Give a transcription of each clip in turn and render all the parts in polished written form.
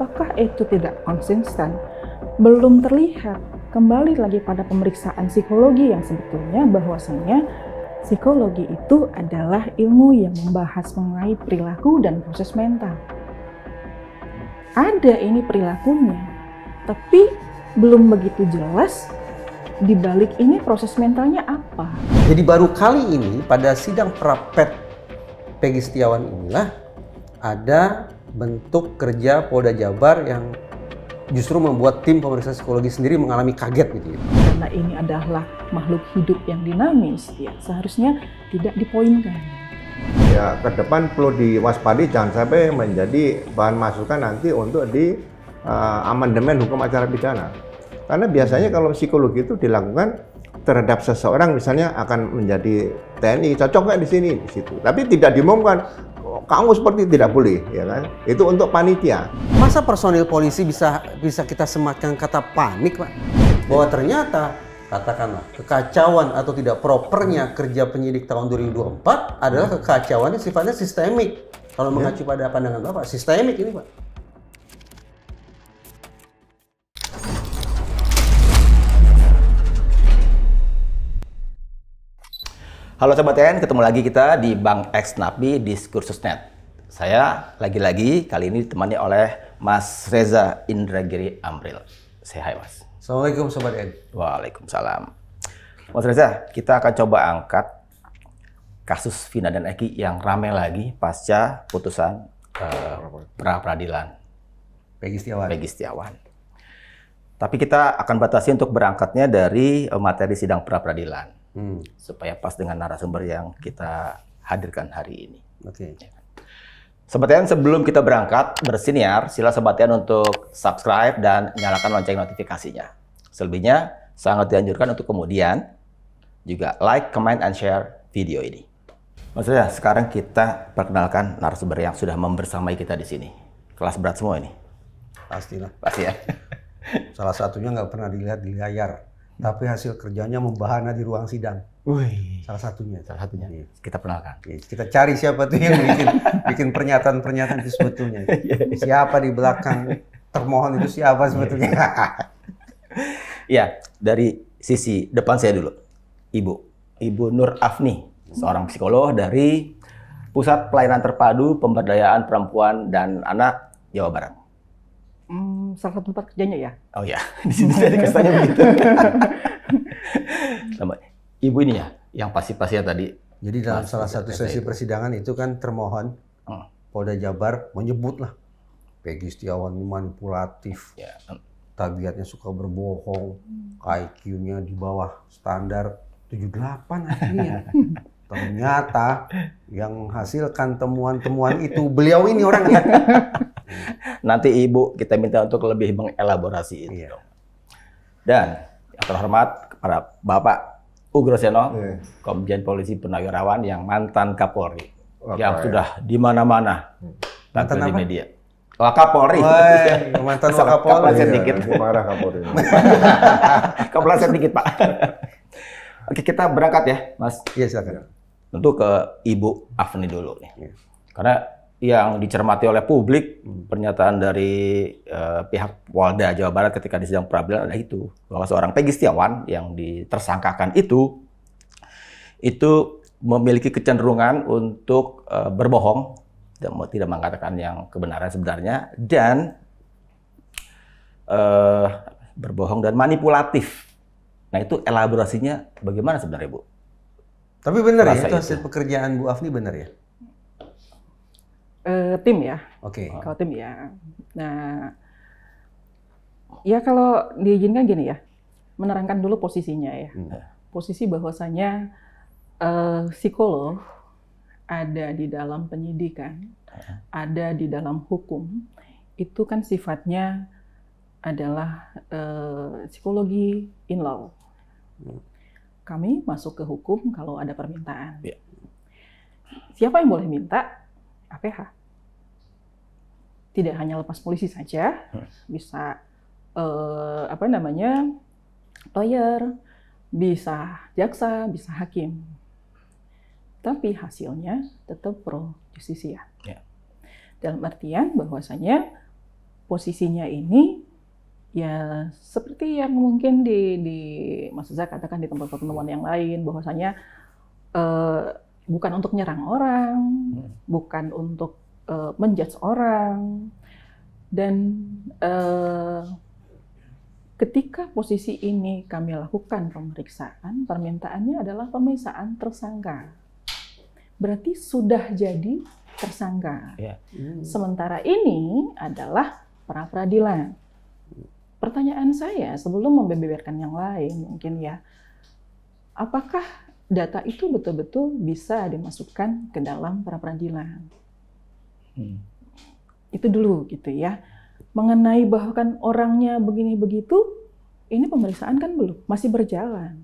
apakah itu tidak konsisten? Belum terlihat. Kembali lagi pada pemeriksaan psikologi yang sebetulnya bahwasanya psikologi itu adalah ilmu yang membahas mengenai perilaku dan proses mental. Ada ini perilakunya, tapi belum begitu jelas di balik ini proses mentalnya apa. Jadi baru kali ini pada sidang pra-ped Peggy Setiawan inilah ada bentuk kerja Polda Jabar yang justru membuat tim pemeriksa psikologi sendiri mengalami kaget gitu ya. Karena ini adalah makhluk hidup yang dinamis, ya seharusnya tidak dipoinkan. Ya, ke depan perlu diwaspadi jangan sampai menjadi bahan masukan nanti untuk di amandemen hukum acara pidana. Karena biasanya kalau psikologi itu dilakukan terhadap seseorang misalnya akan menjadi TNI, cocok nggak di sini, di situ. Tapi tidak diumumkan, kamu seperti tidak boleh, ya kan? Itu untuk panitia. Masa personil polisi bisa kita sematkan kata panik, Pak? Bahwa ternyata katakanlah kekacauan atau tidak propernya kerja penyidik tahun 2024 adalah kekacauan yang sifatnya sistemik. Kalau mengacu pada pandangan Bapak, sistemik ini, Pak. Halo Sobat TN, ketemu lagi kita di Bang X Napi Diskursus.net. Saya lagi-lagi kali ini ditemani oleh Mas Reza Indragiri Amril. Say hi, Mas. Assalamualaikum Sobat N. Waalaikumsalam. Mas Reza, kita akan coba angkat kasus Vina dan Eki yang ramai lagi pasca putusan pra-peradilan Peggy Setiawan. Peggy Setiawan. Tapi kita akan batasi untuk berangkatnya dari materi sidang pra-peradilan. Supaya pas dengan narasumber yang kita hadirkan hari ini. Oke. Sobat TN, sebelum kita berangkat bersiniar, sila Sobat TN untuk subscribe dan nyalakan lonceng notifikasinya. Selebihnya, sangat dianjurkan untuk kemudian juga like, comment, and share video ini. Maksudnya, sekarang kita perkenalkan narasumber yang sudah membersamai kita di sini. Kelas berat semua ini. Pastilah. Pasti ya. Salah satunya nggak pernah dilihat di layar. Tapi hasil kerjanya membahana di ruang sidang. Wih. Salah satunya. Salah satunya. Kita perkenalkan. Kita cari siapa tuh yang bikin pernyataan-pernyataan itu sebetulnya. Siapa di belakang termohon itu siapa sebetulnya? Ya, dari sisi depan saya dulu. Ibu Nur Afni, seorang psikolog dari Pusat Pelayanan Terpadu Pemberdayaan Perempuan dan Anak Jawa Barat. Salah satu tempat kerjanya ya? Oh ya, di sini saya dikasihnya begitu. Sama ibu ini ya, yang pasti-pastinya tadi. Jadi dalam salah satu sesi persidangan itu kan termohon Polda Jabar menyebutlah Peggy Setiawan manipulatif, tabiatnya suka berbohong, IQ-nya di bawah standar 78 akhirnya. Ternyata yang menghasilkan temuan-temuman itu beliau ini orangnya. Nanti Ibu kita minta untuk lebih mengelaborasi itu. Iya. Dan yang terhormat kepada Bapak Ugroseno, Komjen Polisi Purnawirawan yang mantan Kapolri, yang sudah di mana-mana mantan di media. Wakapolri. Mantan Wakapolri. Kepleset dikit. Marah Kapolri. Kepleset dikit, Pak. Oke, kita berangkat ya, Mas. Iya, silakan. Tentu ke Ibu Afni dulu nih. Karena yang dicermati oleh publik, pernyataan dari pihak Polda Jawa Barat ketika di sidang pra-peradilan adalah itu. Bahwa seorang Peggy Setiawan yang ditersangkakan itu memiliki kecenderungan untuk berbohong, tidak mengatakan yang kebenaran sebenarnya, dan berbohong dan manipulatif. Nah itu elaborasinya bagaimana sebenarnya, Bu? Tapi benar ya, itu hasil pekerjaan Bu Afni benar ya? Tim ya. Oke. Kalau tim ya. Nah, ya kalau diizinkan gini ya, menerangkan dulu posisinya ya. Posisi bahwasanya psikolog ada di dalam penyidikan, ada di dalam hukum, itu kan sifatnya adalah psikologi in law. Kami masuk ke hukum kalau ada permintaan. Siapa yang boleh minta? APH. Tidak hanya lepas polisi saja, bisa lawyer, bisa jaksa, bisa hakim. Tapi hasilnya tetap pro justisia. Dalam artian bahwasanya posisinya ini ya seperti yang mungkin di Mas Zak katakan di tempat pertemuan yang lain, bahwasanya bukan untuk nyerang orang, bukan untuk menjudge orang, dan ketika posisi ini kami lakukan pemeriksaan, permintaannya adalah pemeriksaan tersangka. Berarti sudah jadi tersangka. Sementara ini adalah pra peradilan. Pertanyaan saya sebelum membeberkan yang lain mungkin ya, apakah data itu betul-betul bisa dimasukkan ke dalam pra peradilan? Itu dulu gitu ya. Mengenai bahkan orangnya begini begitu, ini pemeriksaan kan masih berjalan,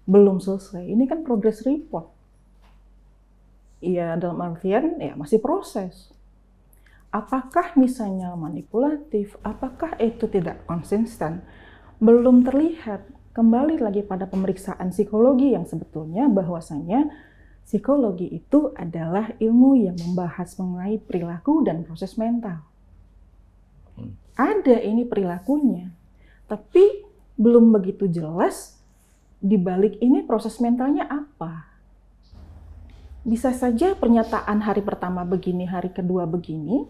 belum selesai. Ini kan progress report. Ya dalam artian ya masih proses. Apakah misalnya manipulatif, apakah itu tidak konsisten, belum terlihat. Kembali lagi pada pemeriksaan psikologi yang sebetulnya bahwasanya psikologi itu adalah ilmu yang membahas mengenai perilaku dan proses mental. Ada ini perilakunya, tapi belum begitu jelas di balik ini proses mentalnya apa. Bisa saja pernyataan hari pertama begini, hari kedua begini,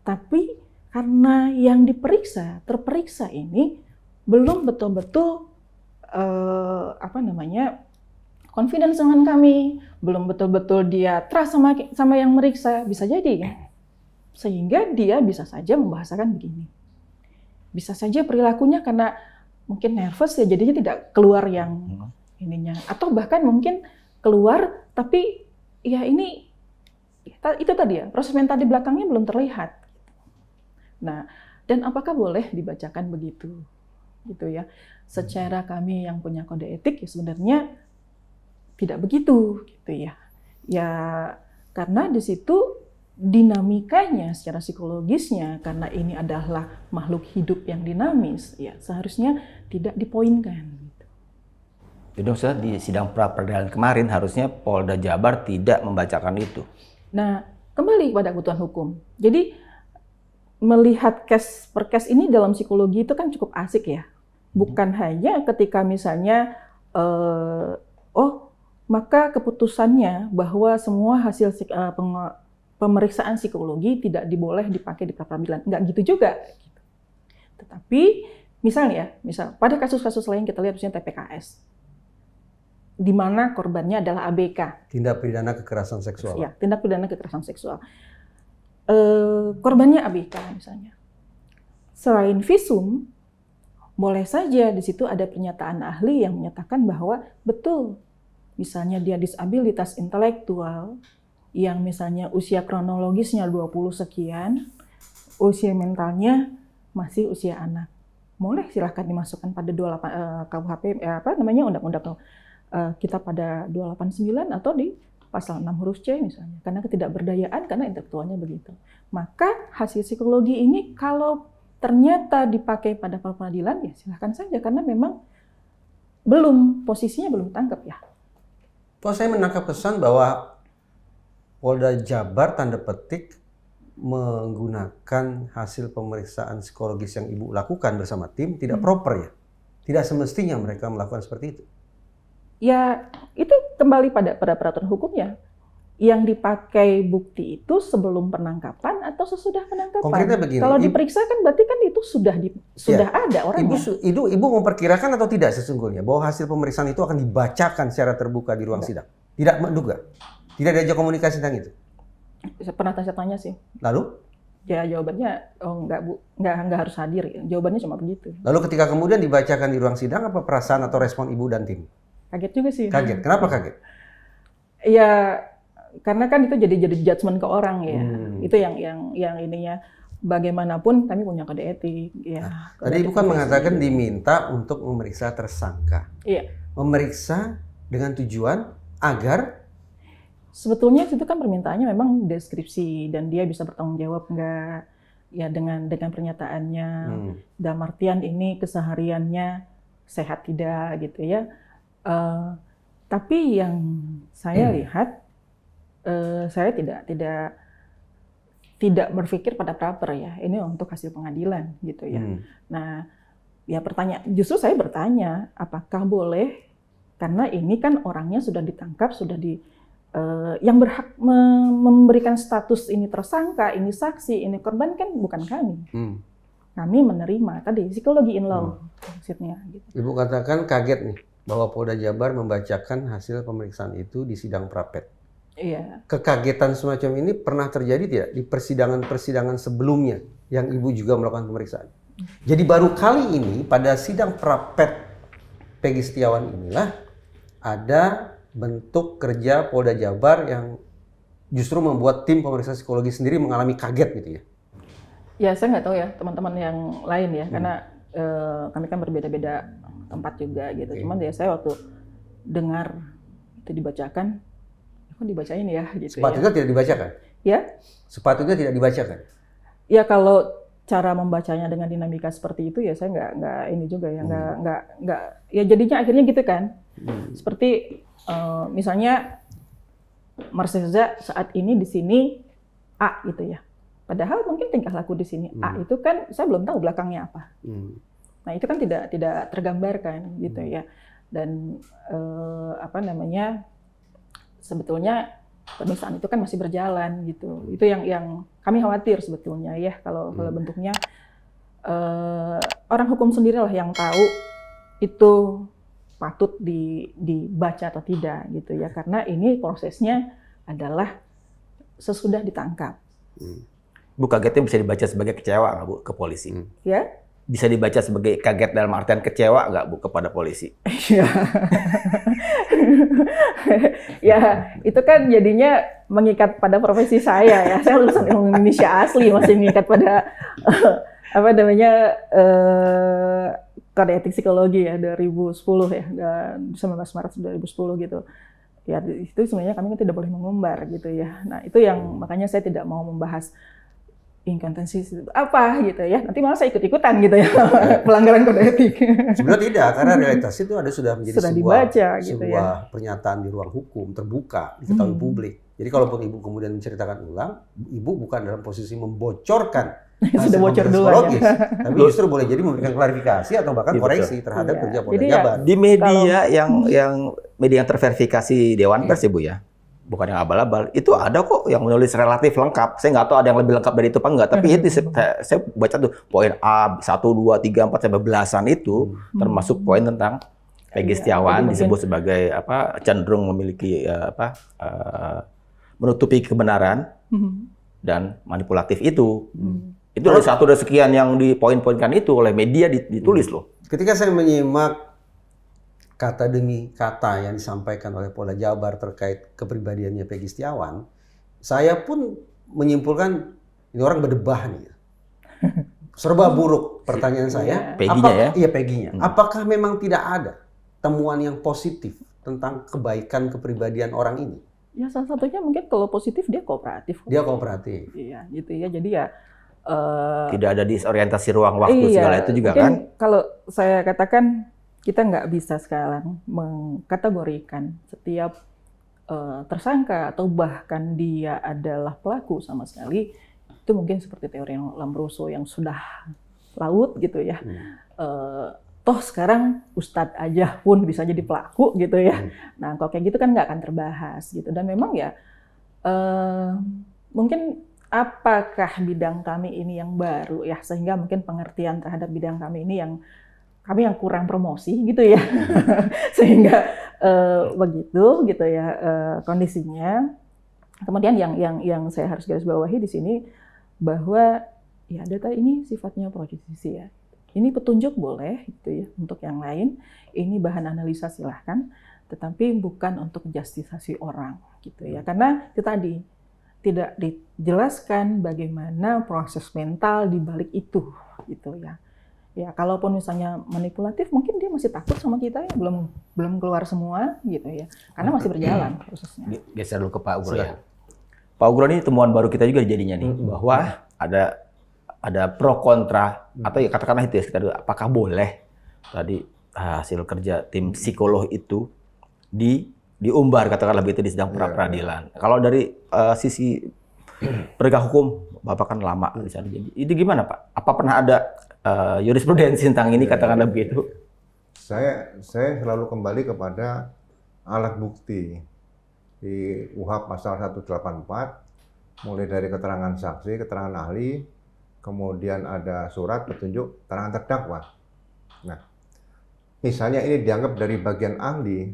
tapi karena yang terperiksa ini belum betul-betul confidence dengan kami, belum betul-betul dia trust sama yang meriksa, bisa jadi kan? Sehingga dia bisa saja membahasakan begini. Bisa saja perilakunya karena mungkin nervous ya, jadinya tidak keluar yang ininya. Atau bahkan mungkin keluar, tapi ya ini, itu tadi ya, proses mental di belakangnya belum terlihat. Nah, dan apakah boleh dibacakan begitu? Gitu ya. Secara kami yang punya kode etik ya sebenarnya tidak begitu gitu ya. Ya karena di situ dinamikanya secara psikologisnya, karena ini adalah makhluk hidup yang dinamis, ya seharusnya tidak dipoinkan. Jadi maksudnya di sidang pra peradilan kemarin harusnya Polda Jabar tidak membacakan itu. Nah, kembali pada kebutuhan hukum. Jadi melihat case per case ini dalam psikologi itu kan cukup asik ya. Bukan hanya ketika misalnya maka keputusannya bahwa semua hasil pemeriksaan psikologi tidak diboleh dipakai di pra peradilan. Enggak gitu juga. Tetapi misalnya pada kasus-kasus lain kita lihat misalnya TPKS, di mana korbannya adalah ABK. Tindak pidana kekerasan seksual. Ya, tindak pidana kekerasan seksual. Korbannya ABK misalnya. Selain visum, boleh saja di situ ada pernyataan ahli yang menyatakan bahwa betul, misalnya dia disabilitas intelektual, yang misalnya usia kronologisnya 20 sekian, usia mentalnya masih usia anak. Boleh silahkan dimasukkan pada 28 KUHP undang-undang kita pada 289 atau di pasal 6 huruf C misalnya, karena ketidakberdayaan karena intelektualnya begitu. Maka hasil psikologi ini kalau ternyata dipakai pada pra peradilan ya silahkan saja, karena memang posisinya belum tangkap ya. Tuh saya menangkap kesan bahwa Polda Jabar tanda petik menggunakan hasil pemeriksaan psikologis yang Ibu lakukan bersama tim tidak proper ya. Tidak semestinya mereka melakukan seperti itu. Ya, itu kembali pada peraturan hukumnya. Yang dipakai bukti itu sebelum penangkapan atau sesudah penangkapan. Konkretnya begini. Kalau diperiksa kan berarti kan itu sudah ada orangnya. Ibu memperkirakan atau tidak sesungguhnya bahwa hasil pemeriksaan itu akan dibacakan secara terbuka di ruang sidang? Tidak menduga? Tidak diajak komunikasi tentang itu? Pernah tanya sih. Lalu? Ya jawabannya, enggak Bu, enggak harus hadir. Jawabannya cuma begitu. Lalu ketika kemudian dibacakan di ruang sidang, apa perasaan atau respon Ibu dan tim? Kaget juga sih. Kaget. Kenapa kaget? Ya karena kan itu jadi judgement ke orang ya. Itu yang ininya. Bagaimanapun kami punya kode etik. Ya. Tadi Ibu kan mengatakan diminta untuk memeriksa tersangka. Iya. Memeriksa dengan tujuan agar sebetulnya itu kan permintaannya memang deskripsi dan dia bisa bertanggung jawab enggak ya dengan pernyataannya. Dalam artian ini kesehariannya sehat tidak gitu ya. Tapi yang saya lihat saya tidak tidak berpikir pada praper ya, ini untuk hasil pengadilan gitu ya. Nah, ya justru saya bertanya, apakah boleh, karena ini kan orangnya sudah ditangkap, sudah yang berhak memberikan status ini tersangka, ini saksi, ini korban kan bukan kami. Kami menerima tadi psikologi in law maksudnya. Gitu. Ibu katakan kaget nih bahwa Polda Jabar membacakan hasil pemeriksaan itu di sidang Praped. Iya. Kekagetan semacam ini pernah terjadi tidak di persidangan-persidangan sebelumnya yang Ibu juga melakukan pemeriksaan? Jadi baru kali ini pada sidang Praped Peggy Setiawan inilah ada bentuk kerja Polda Jabar yang justru membuat tim pemeriksa psikologi sendiri mengalami kaget gitu ya? Ya saya nggak tahu ya teman-teman yang lain ya, karena kami kan berbeda-beda tempat juga gitu. Cuman ya saya waktu dengar itu dibacakan, kok dibacain ya gitu. Sepatutnya tidak dibacakan? Ya? Sepatutnya tidak dibacakan? Ya kalau cara membacanya dengan dinamika seperti itu ya saya nggak ini juga ya, nggak ya jadinya akhirnya gitu kan. Seperti misalnya Marseza saat ini di sini A gitu ya. Padahal mungkin tingkah laku di sini A itu kan saya belum tahu belakangnya apa. Nah itu kan tidak tergambarkan gitu ya. Dan sebetulnya pemeriksaan itu kan masih berjalan gitu. Itu yang kami khawatir sebetulnya ya kalau bentuknya orang hukum sendirilah yang tahu itu patut dibaca atau tidak gitu ya. Karena ini prosesnya adalah sesudah ditangkap. Bu, kagetnya bisa dibaca sebagai kecewa nggak Bu ke polisi? Ya? Bisa dibaca sebagai kaget dalam artian kecewa nggak Bu kepada polisi? Ya. Ya, itu kan jadinya mengikat pada profesi saya ya. Saya lulusan ilmu Indonesia asli, masih mengikat pada kode etik psikologi ya 2010 ya, 19 Maret 2010 gitu. Ya itu sebenarnya kami kan tidak boleh mengumbar gitu ya. Nah itu yang makanya saya tidak mau membahas inkonsistensi itu apa gitu ya. Nanti malah saya ikut-ikutan gitu ya pelanggaran kode etik. Sebenarnya tidak, karena realitas itu sudah menjadi sebuah pernyataan di ruang hukum terbuka diketahui publik. Jadi kalaupun Ibu kemudian menceritakan ulang, Ibu bukan dalam posisi membocorkan sudah bocor dulu ya. Tapi justru boleh jadi memberikan klarifikasi atau bahkan koreksi terhadap kerja Polda Jabar. Di media yang media yang terverifikasi Dewan Pers ya Bu ya, bukan yang abal-abal, itu ada kok yang menulis relatif lengkap. Saya nggak tahu ada yang lebih lengkap dari itu apa enggak, tapi itu saya baca tuh poin A 1, 2, 3, 4 sampai belasan itu termasuk poin tentang Peggy Setiawan disebut sebagai cenderung memiliki menutupi kebenaran dan manipulatif itu. Itu dari satu dari sekian yang dipoin-poinkan itu oleh media ditulis loh. Ketika saya menyimak kata demi kata yang disampaikan oleh Polda Jabar terkait kepribadiannya Peggy Setiawan, saya pun menyimpulkan ini orang berdebah nih. Serba buruk. Pertanyaan saya, Peggy-nya. Apakah memang tidak ada temuan yang positif tentang kebaikan kepribadian orang ini? Ya salah satunya mungkin kalau positif dia kooperatif. Dia kooperatif. Iya, gitu ya. Jadi ya tidak ada disorientasi ruang waktu segala itu juga kan? Kalau saya katakan kita nggak bisa sekarang mengkategorikan setiap tersangka atau bahkan dia adalah pelaku sama sekali. Itu mungkin seperti teori Lombroso yang sudah laut gitu ya. Toh sekarang Ustadz aja pun bisa jadi pelaku gitu ya. Nah kalau kayak gitu kan nggak akan terbahas gitu. Dan memang ya mungkin apakah bidang kami ini yang baru ya, sehingga mungkin pengertian terhadap bidang kami ini yang kami yang kurang promosi gitu ya. Sehingga begitu gitu ya kondisinya. Kemudian yang saya harus garis bawahi di sini bahwa ya data ini sifatnya pro justisi ya. Ini petunjuk boleh gitu ya untuk yang lain. Ini bahan analisa silahkan, tetapi bukan untuk justisasi orang gitu ya. Karena itu tadi tidak dijelaskan bagaimana proses mental di balik itu gitu ya. Ya kalaupun misalnya manipulatif mungkin dia masih takut sama kita ya, belum keluar semua gitu ya. Karena masih berjalan prosesnya. Geser dulu ke Pak Ugro ya. Pak Ugro ini temuan baru kita juga jadinya nih bahwa ada pro kontra atau ya katakanlah itu ya sekitar apakah boleh tadi hasil kerja tim psikolog itu diumbar katakanlah begitu di sidang pra peradilan. Kalau dari sisi penegak hukum Bapak kan lama di sana. Jadi itu gimana Pak? Apa pernah ada jurisprudensi tentang ini, katakanlah begitu? Saya selalu kembali kepada alat bukti di UHAP pasal 184, mulai dari keterangan saksi, keterangan ahli, kemudian ada surat petunjuk keterangan terdakwa. Nah, misalnya ini dianggap dari bagian ahli,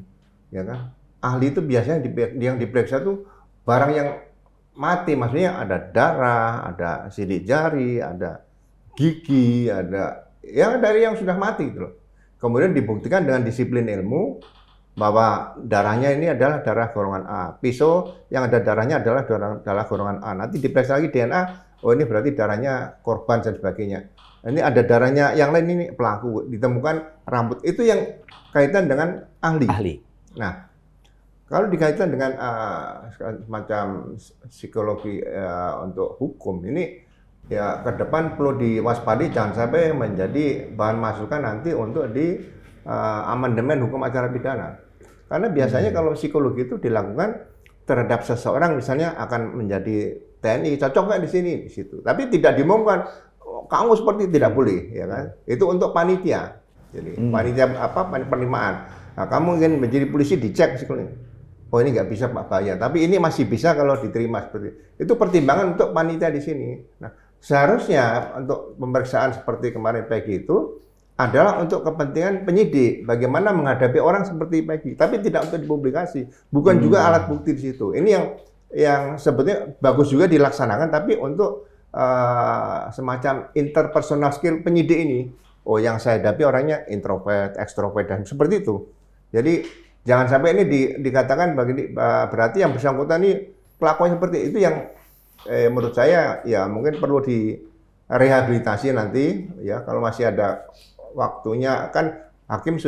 ya kan? Ahli itu biasanya yang diperiksa tuh barang yang mati, maksudnya ada darah, ada sidik jari, ada gigi, ada yang dari yang sudah mati gitu loh. Kemudian dibuktikan dengan disiplin ilmu bahwa darahnya ini adalah darah golongan A. Pisau yang ada darahnya adalah darah golongan A. Nanti diperiksa lagi DNA, oh ini berarti darahnya korban dan sebagainya. Ini ada darahnya yang lain, ini pelaku. Ditemukan rambut. Itu yang kaitan dengan ahli. Nah, kalau dikaitkan dengan semacam psikologi untuk hukum, ini ya ke depan perlu diwaspadi, jangan sampai menjadi bahan masukan nanti untuk di amandemen hukum acara pidana. Karena biasanya kalau psikologi itu dilakukan terhadap seseorang, misalnya akan menjadi TNI, cocok nggak di sini, di situ. Tapi tidak diumumkan, kamu seperti tidak boleh, ya kan? Itu untuk panitia. Jadi panitia penerimaan. Nah, kamu ingin menjadi polisi, dicek psikologi. Oh ini nggak bisa Pak, bahaya. Tapi ini masih bisa kalau diterima seperti itu. Pertimbangan untuk panitia di sini. Nah, seharusnya untuk pemeriksaan seperti kemarin Peggy itu adalah untuk kepentingan penyidik, bagaimana menghadapi orang seperti Peggy, tapi tidak untuk dipublikasi. Bukan juga alat bukti di situ. Ini yang sebetulnya bagus juga dilaksanakan, tapi untuk semacam interpersonal skill penyidik ini. Oh, yang saya hadapi orangnya introvert, ekstrovert, dan seperti itu. Jadi jangan sampai ini dikatakan berarti yang bersangkutan ini kelakuan seperti itu, yang menurut saya ya mungkin perlu direhabilitasi nanti ya, kalau masih ada waktunya. Kan hakim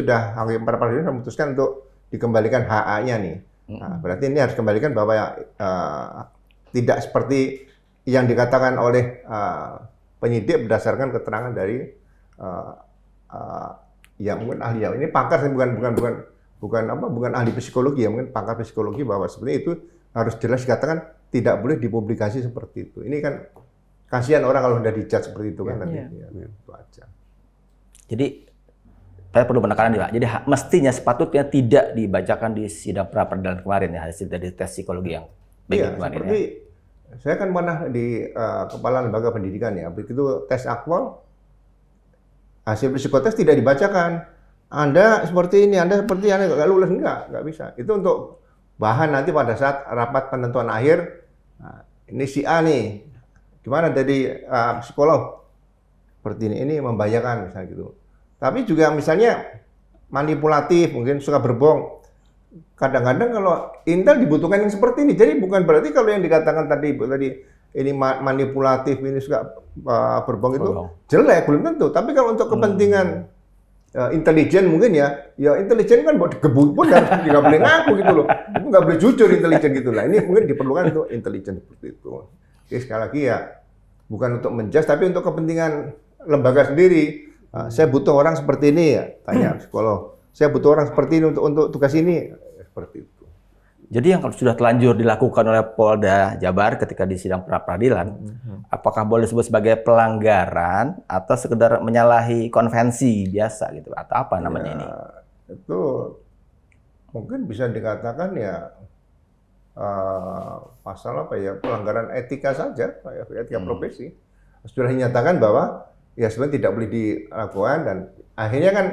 peradilan sudah memutuskan untuk dikembalikan HA-nya nih. Nah, berarti ini harus kembalikan bahwa tidak seperti yang dikatakan oleh penyidik berdasarkan keterangan dari ya mungkin ahli, ya ini pakar, bukan ahli psikologi ya, mungkin pakar psikologi, bahwa sebenarnya itu harus jelas dikatakan tidak boleh dipublikasi seperti itu. Ini kan kasihan orang kalau sudah dijudge seperti itu kan nanti. Ya, itu aja. Jadi saya perlu penekanan nih Pak. Jadi mestinya sepatutnya tidak dibacakan di sidang pra peradilan kemarin ya, hasil dari tes psikologi yang kemarin seperti, ya. Saya kan pernah di kepala lembaga pendidikan ya, begitu tes akpol hasil psikotes tidak dibacakan. Anda seperti ini, Anda seperti ini, nggak lulus, nggak bisa. Itu untuk bahan nanti pada saat rapat penentuan akhir. Nah, ini si A nih, gimana dari psikolog? Seperti ini membahayakan misalnya gitu. Tapi juga misalnya manipulatif, mungkin suka berbohong. Kadang-kadang kalau intel dibutuhkan yang seperti ini. Jadi bukan berarti kalau yang dikatakan tadi ini manipulatif, ini suka berbohong itu jelek, belum tentu. Tapi kalau untuk kepentingan intelijen mungkin ya intelijen kan mau digebuk pun nggak boleh ngaku gitu loh. Itu nggak boleh jujur intelijen gitu lah. Ini mungkin diperlukan untuk intelijen seperti itu. Jadi sekali lagi ya, bukan untuk menjudge, tapi untuk kepentingan lembaga sendiri. Saya butuh orang seperti ini ya, tanya psikolog. Saya butuh orang seperti ini untuk tugas ini, seperti itu. Jadi yang kalau sudah telanjur dilakukan oleh Polda Jabar ketika di sidang pra peradilan, apakah boleh disebut sebagai pelanggaran atau sekedar menyalahi konvensi biasa gitu, atau apa namanya ini? Itu mungkin bisa dikatakan ya pasal apa ya, pelanggaran etika saja, etika profesi. Sudah dinyatakan bahwa ya sebenarnya tidak boleh dilakukan, dan akhirnya kan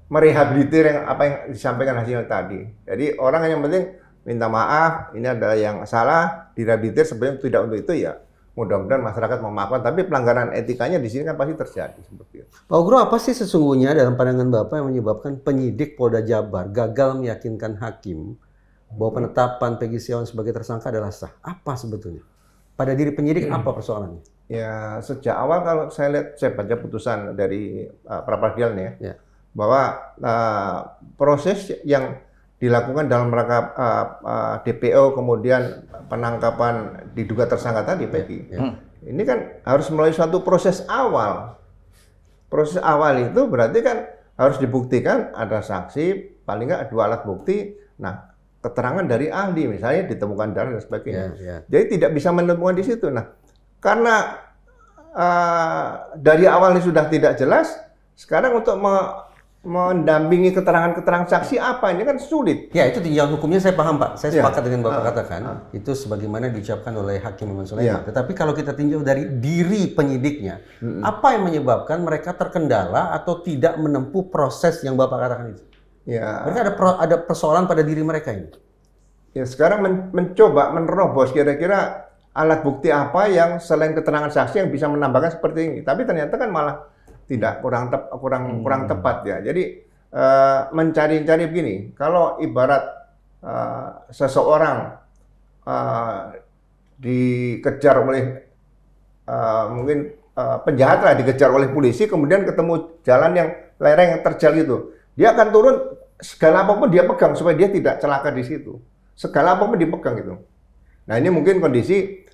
merehabilitir apa yang disampaikan hasilnya tadi. Jadi orang yang penting minta maaf, ini adalah yang salah, direhabilitir, sebenarnya tidak untuk itu ya. Mudah-mudahan masyarakat memaafkan, tapi pelanggaran etikanya di sini kan pasti terjadi seperti itu. Pak Ugro, apa sih sesungguhnya dalam pandangan Bapak yang menyebabkan penyidik Polda Jabar gagal meyakinkan hakim bahwa penetapan Peggy Setiawan sebagai tersangka adalah sah? Apa sebetulnya? Pada diri penyidik apa persoalannya? Ya, sejak awal kalau saya baca putusan dari pra peradilan ya, bahwa proses yang dilakukan dalam rangka DPO kemudian penangkapan diduga tersangka tadi Peggy, ini kan harus melalui suatu proses awal. Proses awal itu berarti kan harus dibuktikan ada saksi, paling nggak 2 alat bukti. Nah, keterangan dari ahli misalnya ditemukan darah dan sebagainya. Jadi tidak bisa menemukan di situ. Nah, karena dari awalnya sudah tidak jelas, sekarang untuk mendampingi keterangan-keterangan saksi apa ini kan sulit. Ya, itu tinjauan hukumnya saya paham, Pak. Saya sepakat dengan Bapak katakan. Itu sebagaimana diucapkan oleh Hakim Iman Sulaiman. Tetapi kalau kita tinjau dari diri penyidiknya, apa yang menyebabkan mereka terkendala atau tidak menempuh proses yang Bapak katakan itu? Ya. Berarti ada persoalan pada diri mereka ini. Ya, sekarang mencoba menerobos kira-kira alat bukti apa yang selain keterangan saksi yang bisa menambahkan seperti ini. Tapi ternyata kan malah tidak kurang tepat ya. Jadi mencari-cari begini. Kalau ibarat seseorang dikejar oleh mungkin penjahat lah, dikejar oleh polisi, kemudian ketemu jalan yang lereng yang terjal itu, dia akan turun, segala apapun dia pegang supaya dia tidak celaka di situ. Segala apapun dipegang itu. Nah, ini mungkin kondisi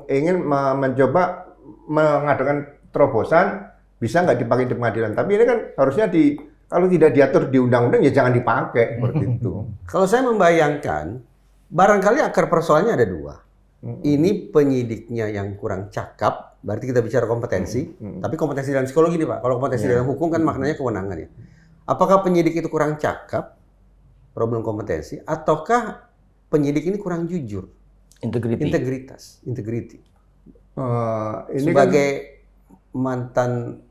ingin mencoba mengadakan terobosan, bisa nggak dipakai di pengadilan. Tapi ini kan harusnya kalau tidak diatur di undang-undang ya jangan dipakai seperti itu. Kalau saya membayangkan, barangkali akar persoalannya ada dua. Ini penyidiknya yang kurang cakap, berarti kita bicara kompetensi. Tapi kompetensi dalam psikologi nih, Pak. Kalau kompetensi dalam hukum kan maknanya kewenangan ya. Apakah penyidik itu kurang cakap, problem kompetensi, ataukah penyidik ini kurang jujur? Integritas. Integrity. Ini sebagai mantan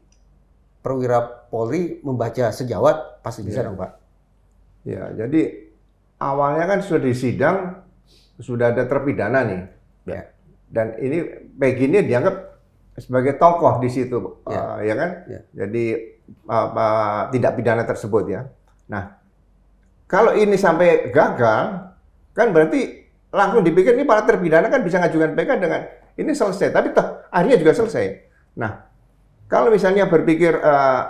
perwira Polri membaca sejawat pasti bisa dong, Pak. Ya, jadi awalnya kan sudah di sidang, sudah ada terpidana nih. Ya. Dan ini Peggy ini dianggap sebagai tokoh di situ, ya kan? Ya. Jadi tindak pidana tersebut ya. Nah, kalau ini sampai gagal, kan berarti langsung dipikir ini para terpidana kan bisa ngajukan PK dengan ini selesai. Tapi toh akhirnya juga selesai. Nah, kalau misalnya berpikir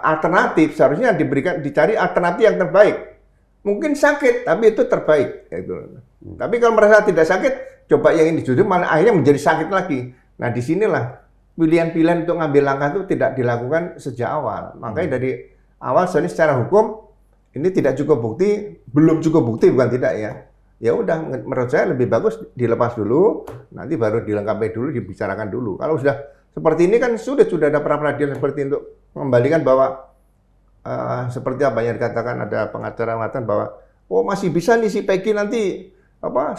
alternatif, seharusnya dicari alternatif yang terbaik. Mungkin sakit, tapi itu terbaik. Gitu. Tapi kalau merasa tidak sakit, coba yang ini jujur, malah akhirnya menjadi sakit lagi. Nah, disinilah pilihan-pilihan untuk ngambil langkah itu tidak dilakukan sejak awal. Makanya dari awal secara hukum ini tidak cukup bukti, belum cukup bukti bukan tidak ya. Ya udah, menurut saya lebih bagus dilepas dulu, nanti baru dilengkapi dulu, dibicarakan dulu. Kalau sudah seperti ini kan sudah ada pra-peradilan seperti untuk mengembalikan bahwa seperti apa yang dikatakan ada pengacara mengatakan bahwa oh masih bisa nih si Peggy nanti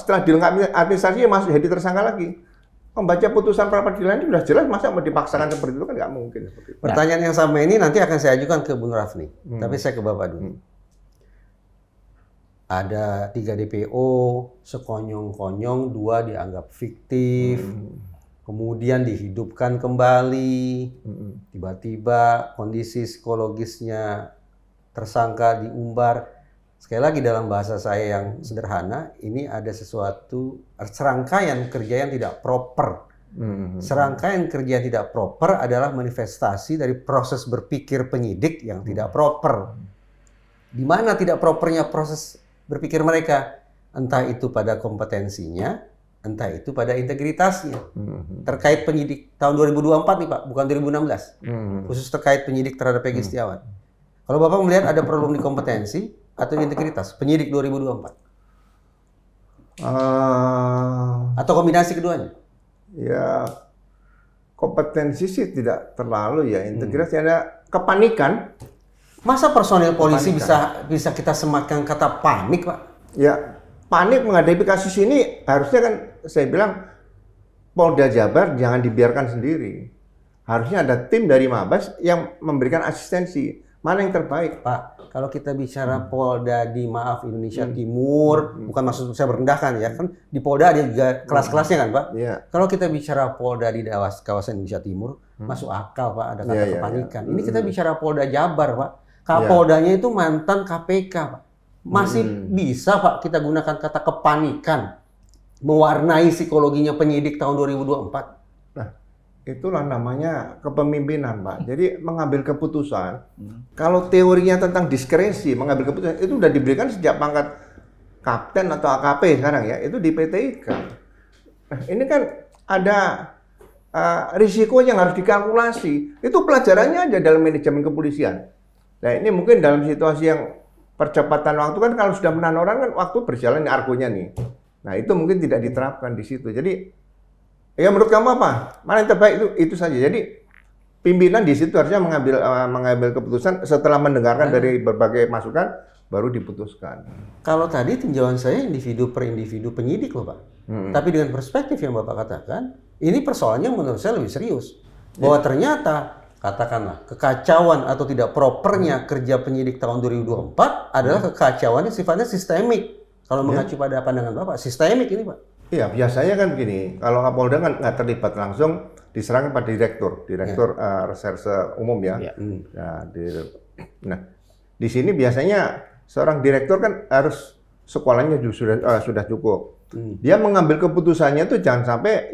setelah dilengkapi administrasinya masuk jadi tersangka lagi. Membaca putusan pra-peradilan itu sudah jelas, masa mau dipaksakan seperti itu kan nggak mungkin. Seperti itu. Pertanyaan yang sama ini nanti akan saya ajukan ke Bung Rafni, tapi saya ke Bapak dulu. Ada 3 DPO, sekonyong-konyong 2 dianggap fiktif. Kemudian dihidupkan kembali, tiba-tiba kondisi psikologisnya tersangka diumbar. Sekali lagi dalam bahasa saya yang sederhana, ini ada sesuatu serangkaian kerja yang tidak proper. Serangkaian kerja yang tidak proper adalah manifestasi dari proses berpikir penyidik yang tidak proper. Di mana tidak propernya proses berpikir mereka? Entah itu pada kompetensinya, entah itu pada integritasnya. Terkait penyidik tahun 2024 nih Pak, bukan 2016. Khusus terkait penyidik terhadap Peggy Setiawan. Kalau Bapak melihat ada problem di kompetensi atau integritas penyidik 2024? Atau kombinasi keduanya? Ya, kompetensi sih tidak terlalu ya. Integritas ada kepanikan. Masa personil polisi bisa kita sematkan kata panik, Pak? Ya, panik menghadapi kasus ini harusnya kan saya bilang Polda Jabar jangan dibiarkan sendiri. Harusnya ada tim dari Mabes yang memberikan asistensi. Mana yang terbaik, Pak? Kalau kita bicara Polda di Indonesia Timur, bukan maksud saya merendahkan ya, kan di Polda ada juga kelas-kelasnya kan, Pak? Kalau kita bicara Polda di kawasan Indonesia Timur, masuk akal, Pak, ada kata kepanikan. Ini kita bicara Polda Jabar, Pak. Kapoldanya itu mantan KPK, Pak. Masih bisa, Pak, kita gunakan kata kepanikan mewarnai psikologinya penyidik tahun 2024. Nah, itulah namanya kepemimpinan, Pak. Jadi mengambil keputusan, kalau teorinya tentang diskresi, mengambil keputusan, itu sudah diberikan sejak pangkat kapten atau AKP sekarang ya, itu di PT IKA. Nah, ini kan ada risiko yang harus dikalkulasi. Itu pelajarannya aja dalam manajemen kepolisian. Nah, ini mungkin dalam situasi yang percepatan waktu kan kalau sudah menahan orang kan waktu berjalan argonya nih. Nah, itu mungkin tidak diterapkan di situ. Jadi Ya menurut kamu apa? Mana yang terbaik itu saja. Jadi pimpinan di situ harusnya mengambil keputusan setelah mendengarkan dari berbagai masukan baru diputuskan. Kalau tadi tinjauan saya individu per individu penyidik loh Pak. Tapi dengan perspektif yang Bapak katakan, ini persoalannya menurut saya lebih serius. Bahwa ternyata katakanlah kekacauan atau tidak propernya kerja penyidik tahun 2024 adalah kekacauan yang sifatnya sistemik. Kalau mengacu pada pandangan Bapak, sistemik ini Pak. Iya, biasanya kan begini, kalau Kapolda kan nggak terlibat langsung, diserahkan pada direktur reserse umum ya. Nah, di sini biasanya seorang direktur kan harus sekolahnya sudah cukup. Dia mengambil keputusannya itu jangan sampai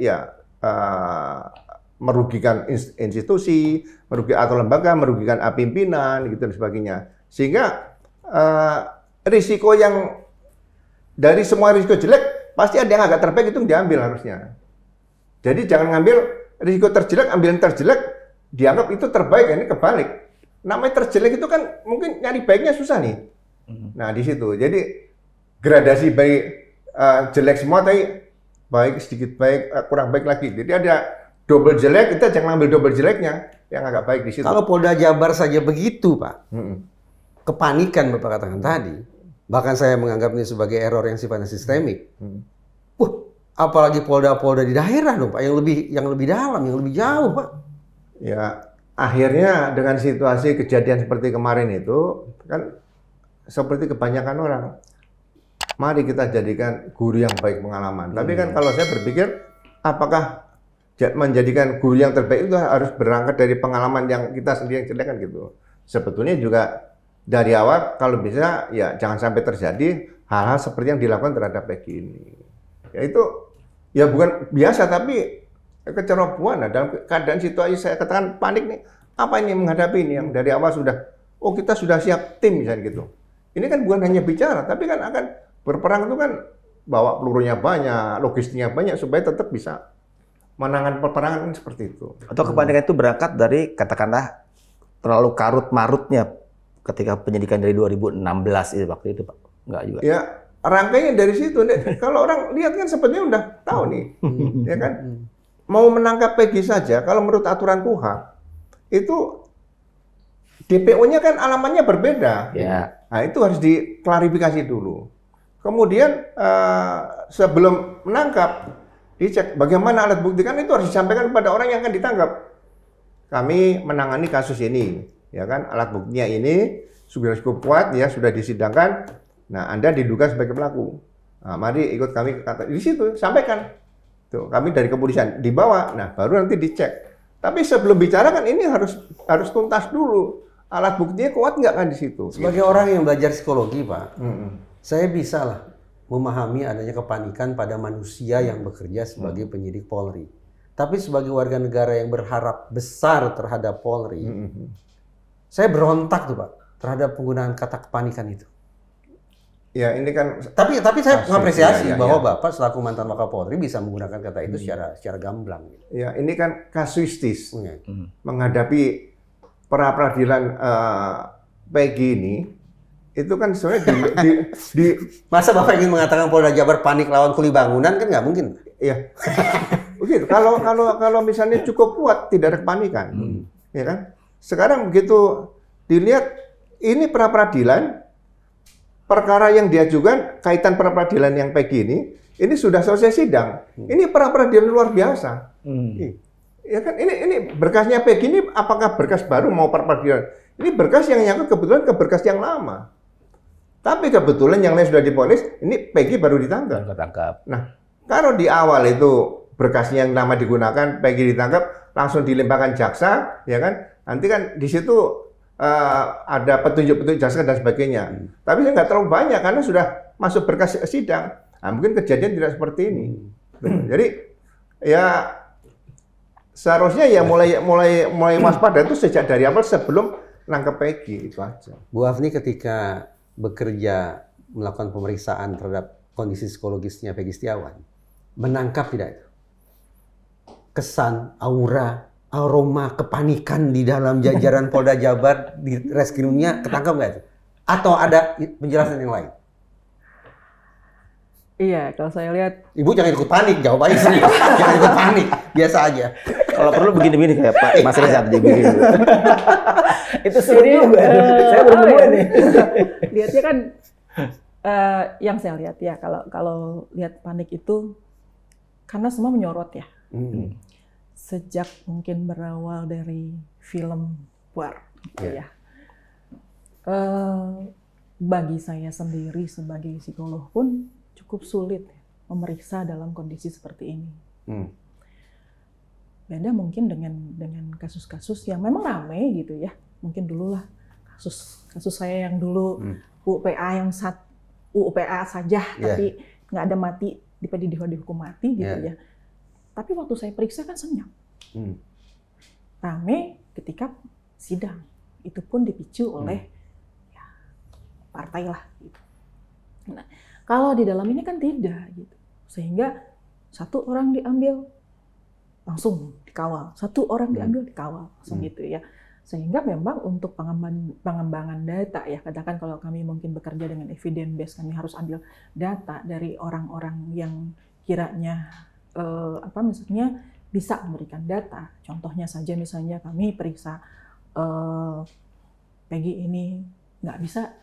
merugikan institusi, atau lembaga, merugikan pimpinan gitu dan sebagainya. Sehingga risiko yang dari semua risiko jelek pasti ada yang agak terbaik itu diambil harusnya. Jadi jangan ngambil risiko terjelek, ambil yang terjelek, dianggap itu terbaik. Ini kebalik. Namanya terjelek itu kan mungkin nyari baiknya susah nih. Nah di situ. Jadi gradasi baik jelek semua, tapi baik sedikit baik, kurang baik lagi. Jadi ada double jelek, kita jangan ambil double jeleknya, yang agak baik di situ. Kalau Polda Jabar saja begitu Pak, kepanikan Bapak katakan tadi. Bahkan saya menganggap ini sebagai error yang sifatnya sistemik. Apalagi polda-polda di daerah dong Pak, yang lebih dalam, yang lebih jauh Pak. Ya, akhirnya dengan situasi kejadian seperti kemarin itu, kan seperti kebanyakan orang, mari kita jadikan guru yang baik pengalaman. Tapi kan kalau saya berpikir, apakah menjadikan guru yang terbaik itu harus berangkat dari pengalaman yang kita sendiri yang jelek kan gitu. Sebetulnya juga dari awal kalau bisa ya jangan sampai terjadi hal-hal seperti yang dilakukan terhadap Peggy ini. Ya itu ya bukan biasa tapi kecerobohan. Nah, dalam keadaan situasi saya katakan panik nih. Apa ini menghadapi ini yang dari awal sudah kita sudah siap tim misalnya gitu. Ini kan bukan hanya bicara tapi kan akan berperang itu kan bawa pelurunya banyak, logistiknya banyak supaya tetap bisa menangani peperangan seperti itu. Atau kepanikan itu berangkat dari katakanlah terlalu karut-marutnya ketika penyidikan dari 2016 itu waktu itu Pak. Enggak juga. Ya, rangkainya dari situ. Kalau orang lihat kan sebenarnya udah tahu nih. Ya kan? Mau menangkap Peggy saja kalau menurut aturan KUHP itu DPO-nya kan alamannya berbeda. Ya. Nah, itu harus diklarifikasi dulu. Kemudian sebelum menangkap dicek bagaimana alat bukti, kan itu harus disampaikan kepada orang yang akan ditangkap. Kami menangani kasus ini, ya kan, alat buktinya ini sudah cukup kuat, ya sudah disidangkan. Nah, Anda diduga sebagai pelaku. Nah, mari ikut kami ke kantor. Di situ sampaikan. Tuh, kami dari kepolisian dibawa. Nah, baru nanti dicek. Tapi sebelum bicara kan ini harus tuntas dulu. Alat buktinya kuat nggak kan di situ? Sebagai orang yang belajar psikologi, Pak, saya bisa lah memahami adanya kepanikan pada manusia yang bekerja sebagai penyidik Polri. Tapi sebagai warga negara yang berharap besar terhadap Polri, saya berontak tuh Pak terhadap penggunaan kata kepanikan itu. Ya ini kan. Tapi saya mengapresiasi bahwa Bapak selaku mantan Wakapolri bisa menggunakan kata itu secara gamblang. Ya ini kan kasuistis menghadapi pra peradilan Peggy ini. Itu kan sebenarnya di masa Bapak ingin mengatakan Polda Jabar panik lawan kuli bangunan kan nggak mungkin. Iya. Begitu. Kalau misalnya cukup kuat tidak ada kepanikan. Ya kan? Sekarang begitu dilihat ini pra peradilan perkara yang diajukan kaitan pra peradilan yang Peggy ini sudah selesai sidang. Ini pra peradilan luar biasa. Ya kan ini berkasnya Peggy ini apakah berkas baru mau pra peradilan? Ini berkas yang nyangkut kebetulan ke berkas yang lama. Tapi kebetulan yang lain sudah diponis, ini Peggy baru ditangkap. Nah, kalau di awal itu berkasnya yang lama digunakan, Peggy ditangkap, langsung dilimpahkan jaksa, ya kan? Nanti kan di situ ada petunjuk-petunjuk jaksa dan sebagainya. Tapi nggak terlalu banyak karena sudah masuk berkas sidang. Nah, mungkin kejadian tidak seperti ini. Jadi ya seharusnya ya mulai waspada itu sejak dari awal sebelum nangkep Peggy itu aja. Bu Afni ketika bekerja melakukan pemeriksaan terhadap kondisi psikologisnya Peggy Setiawan, menangkap tidak itu? Kesan, aura, aroma kepanikan di dalam jajaran Polda Jabar di reskrimnya ketangkap nggak itu? Atau ada penjelasan yang lain? Iya, kalau saya lihat. Ibu jangan ikut panik, jawab aja serius. Jangan ikut panik, biasa aja. Kalau perlu begini-begini kayak Pak Mas Reza jadi begini. Itu seru juga. Saya belum nemu nih. Lihatnya kan, yang saya lihat ya, kalau lihat panik itu, karena semua menyorot ya. Sejak mungkin berawal dari film war, gitu ya. Bagi saya sendiri sebagai psikolog pun cukup sulit memeriksa dalam kondisi seperti ini. Beda mungkin dengan kasus-kasus yang memang ramai gitu ya. Mungkin dulu lah kasus saya yang dulu UPA saja, tapi nggak ada mati, dihukum mati gitu ya. Tapi waktu saya periksa kan senyap. Ramai ketika sidang, itu pun dipicu oleh ya, partai lah. Gitu. Nah, kalau di dalam ini kan tidak, gitu. Sehingga satu orang diambil langsung dikawal, satu orang diambil dikawal langsung gitu ya. Sehingga memang untuk pengembangan data ya, katakan kalau kami mungkin bekerja dengan evidence base, kami harus ambil data dari orang-orang yang kiranya misalnya bisa memberikan data. Contohnya saja misalnya kami periksa Peggy ini nggak bisa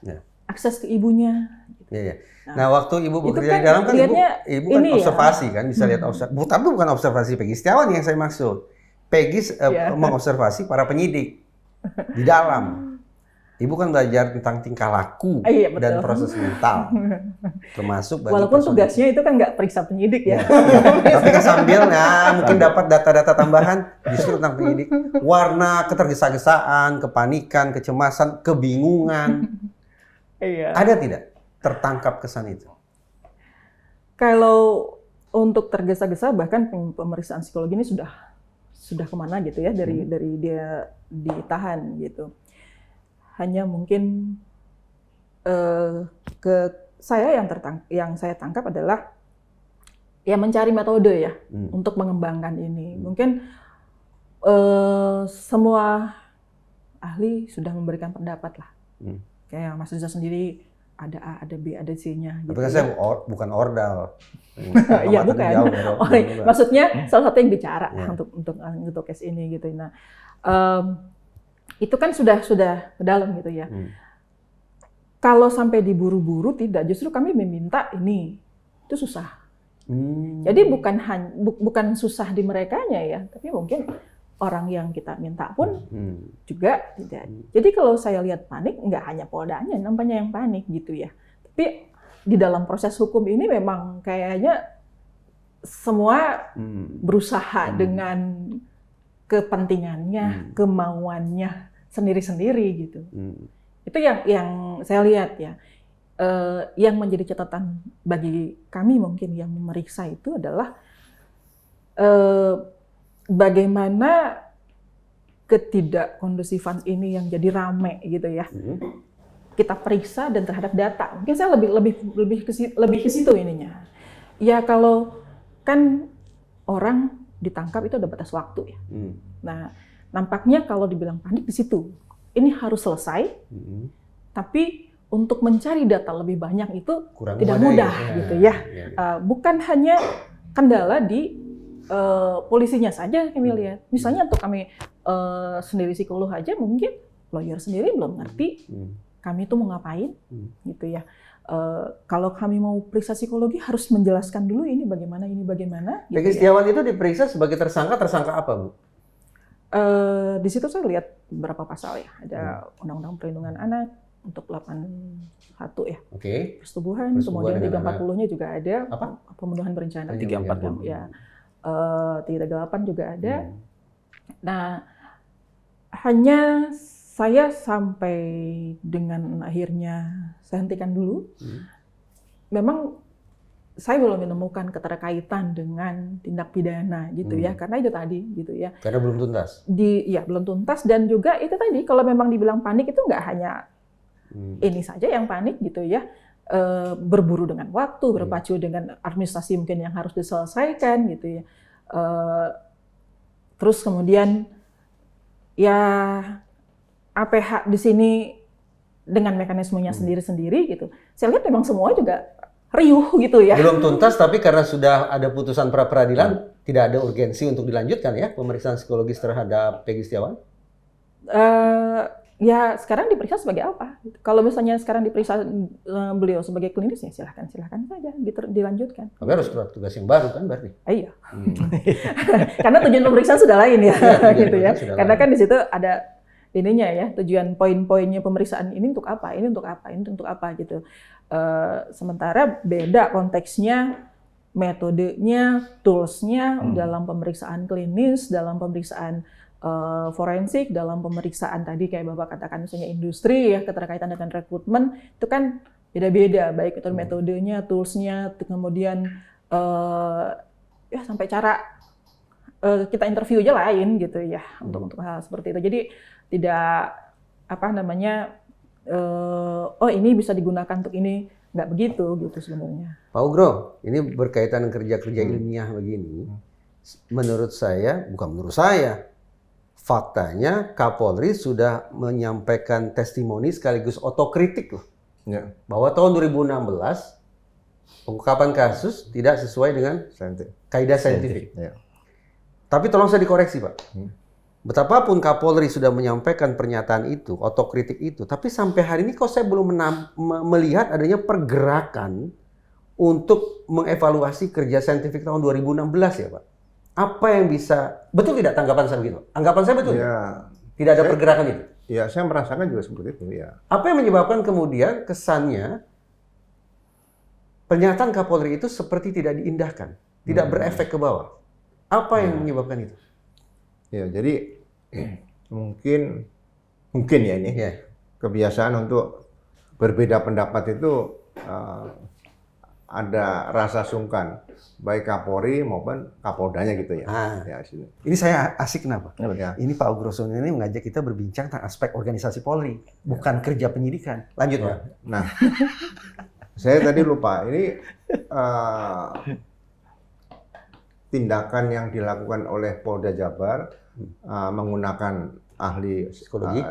akses ke ibunya. Gitu. Nah, waktu ibu bekerja di dalam kan ibu kan observasi kan, bisa lihat tapi bukan observasi Peggy Setiawan yang saya maksud. Peggy mengobservasi para penyidik di dalam. Ibu kan belajar tentang tingkah laku dan proses mental, termasuk bagi walaupun tugasnya itu kan nggak periksa penyidik ya. Tapi kan sambil mungkin dapat data-data tambahan justru tentang penyidik. Warna ketergesa-gesaan, kepanikan, kecemasan, kebingungan. Ada tidak tertangkap kesan itu? Kalau untuk tergesa-gesa, bahkan pemeriksaan psikologi ini sudah kemana gitu ya, dari dia ditahan gitu. Hanya mungkin yang saya tangkap adalah ya mencari metode ya untuk mengembangkan ini. Mungkin semua ahli sudah memberikan pendapat lah. Kayak Mas Reza sendiri ada A, ada B, ada C-nya. Tapi kan saya bukan ordal. Iya bukan. Maksudnya salah satu yang bicara untuk case ini gitu. Nah, itu kan sudah ke dalam gitu ya. Kalau sampai diburu-buru tidak, justru kami meminta ini itu susah. Jadi bukan susah di merekanya ya, tapi mungkin orang yang kita minta pun juga tidak. Jadi kalau saya lihat panik, nggak hanya Poldanya nampaknya yang panik gitu ya. Tapi di dalam proses hukum ini memang kayaknya semua berusaha dengan kepentingannya, kemauannya sendiri-sendiri gitu. Itu yang saya lihat ya. Yang menjadi catatan bagi kami mungkin yang memeriksa itu adalah bagaimana ketidakkondusifan ini yang jadi rame gitu ya. Kita periksa dan terhadap data. Mungkin saya lebih ke situ ininya. Ya kalau kan orang ditangkap itu ada batas waktu ya. Nah, nampaknya kalau dibilang panik di situ. Ini harus selesai. Tapi untuk mencari data lebih banyak itu tidak mudah gitu ya. Bukan hanya kendala di polisinya saja kami lihat. Misalnya untuk kami sendiri psikolog aja mungkin lawyer sendiri belum ngerti kami itu mau ngapain gitu ya. Kalau kami mau periksa psikologi harus menjelaskan dulu ini bagaimana. Gitu Peggy Setiawan itu diperiksa sebagai tersangka apa Bu? Di situ saya lihat beberapa pasal ya. Ada Undang-Undang Perlindungan Anak untuk 81 ya. Persetubuhan, kemudian 340-nya juga ada. Pembunuhan berencana. 340 ya. 38 juga ada. Nah, hanya saya sampai dengan akhirnya saya hentikan dulu. Memang saya belum menemukan keterkaitan dengan tindak pidana gitu ya, karena itu tadi gitu ya. Karena belum tuntas. Belum tuntas dan juga itu tadi kalau memang dibilang panik itu nggak hanya ini saja yang panik gitu ya. Berburu dengan waktu, berpacu dengan administrasi mungkin yang harus diselesaikan gitu ya. Terus kemudian ya APH di sini dengan mekanismenya sendiri-sendiri gitu. Saya lihat memang semua juga riuh gitu ya. Belum tuntas, tapi karena sudah ada putusan pra peradilan, tidak ada urgensi untuk dilanjutkan ya pemeriksaan psikologis terhadap Peggy Setiawan? Ya sekarang diperiksa sebagai apa? Kalau misalnya sekarang diperiksa beliau sebagai klinis ya silahkan saja dilanjutkan. Tapi harus surat tugas yang baru kan berarti? Iya. Karena tujuan pemeriksaan sudah lain ya, gitu ya. Karena kan di situ ada ininya ya, tujuan poin-poinnya pemeriksaan ini untuk apa, ini untuk apa, ini untuk apa gitu. Sementara beda konteksnya, metodenya, toolsnya dalam pemeriksaan klinis, dalam pemeriksaan forensik, dalam pemeriksaan tadi kayak Bapak katakan misalnya industri ya, keterkaitan dengan rekrutmen itu kan beda-beda, baik itu metodenya, toolsnya, kemudian ya sampai cara kita interview aja lain gitu ya untuk hal seperti itu. Jadi tidak apa namanya oh ini bisa digunakan untuk ini, nggak begitu gitu sebenarnya. Pak Ugro, ini berkaitan dengan kerja-kerja ilmiah begini. Menurut saya, bukan menurut saya, faktanya Kapolri sudah menyampaikan testimoni sekaligus otokritik loh. Ya. Bahwa tahun 2016 pengungkapan kasus tidak sesuai dengan kaidah saintifik. Ya. Tapi tolong saya dikoreksi Pak. Betapapun Kapolri sudah menyampaikan pernyataan itu, otokritik itu, tapi sampai hari ini kok saya belum melihat adanya pergerakan untuk mengevaluasi kerja saintifik tahun 2016 ya Pak. Apa yang bisa, betul tidak tanggapan saya begitu? Anggapan saya betul? Ya, tidak ada pergerakan itu? Ya, saya merasakan juga seperti itu. Ya. Apa yang menyebabkan kemudian kesannya pernyataan Kapolri itu seperti tidak diindahkan, tidak berefek ke bawah? Apa yang menyebabkan itu? Ya, jadi mungkin ya ini kebiasaan untuk berbeda pendapat itu ada rasa sungkan baik Kapolri maupun Kapoldanya gitu ya. Ya ini saya asik kenapa? Ya. Ini Pak Ugrosono ini mengajak kita berbincang tentang aspek organisasi Polri, bukan kerja penyidikan. Lanjut Pak. Nah, saya tadi lupa ini tindakan yang dilakukan oleh Polda Jabar menggunakan ahli psikologi,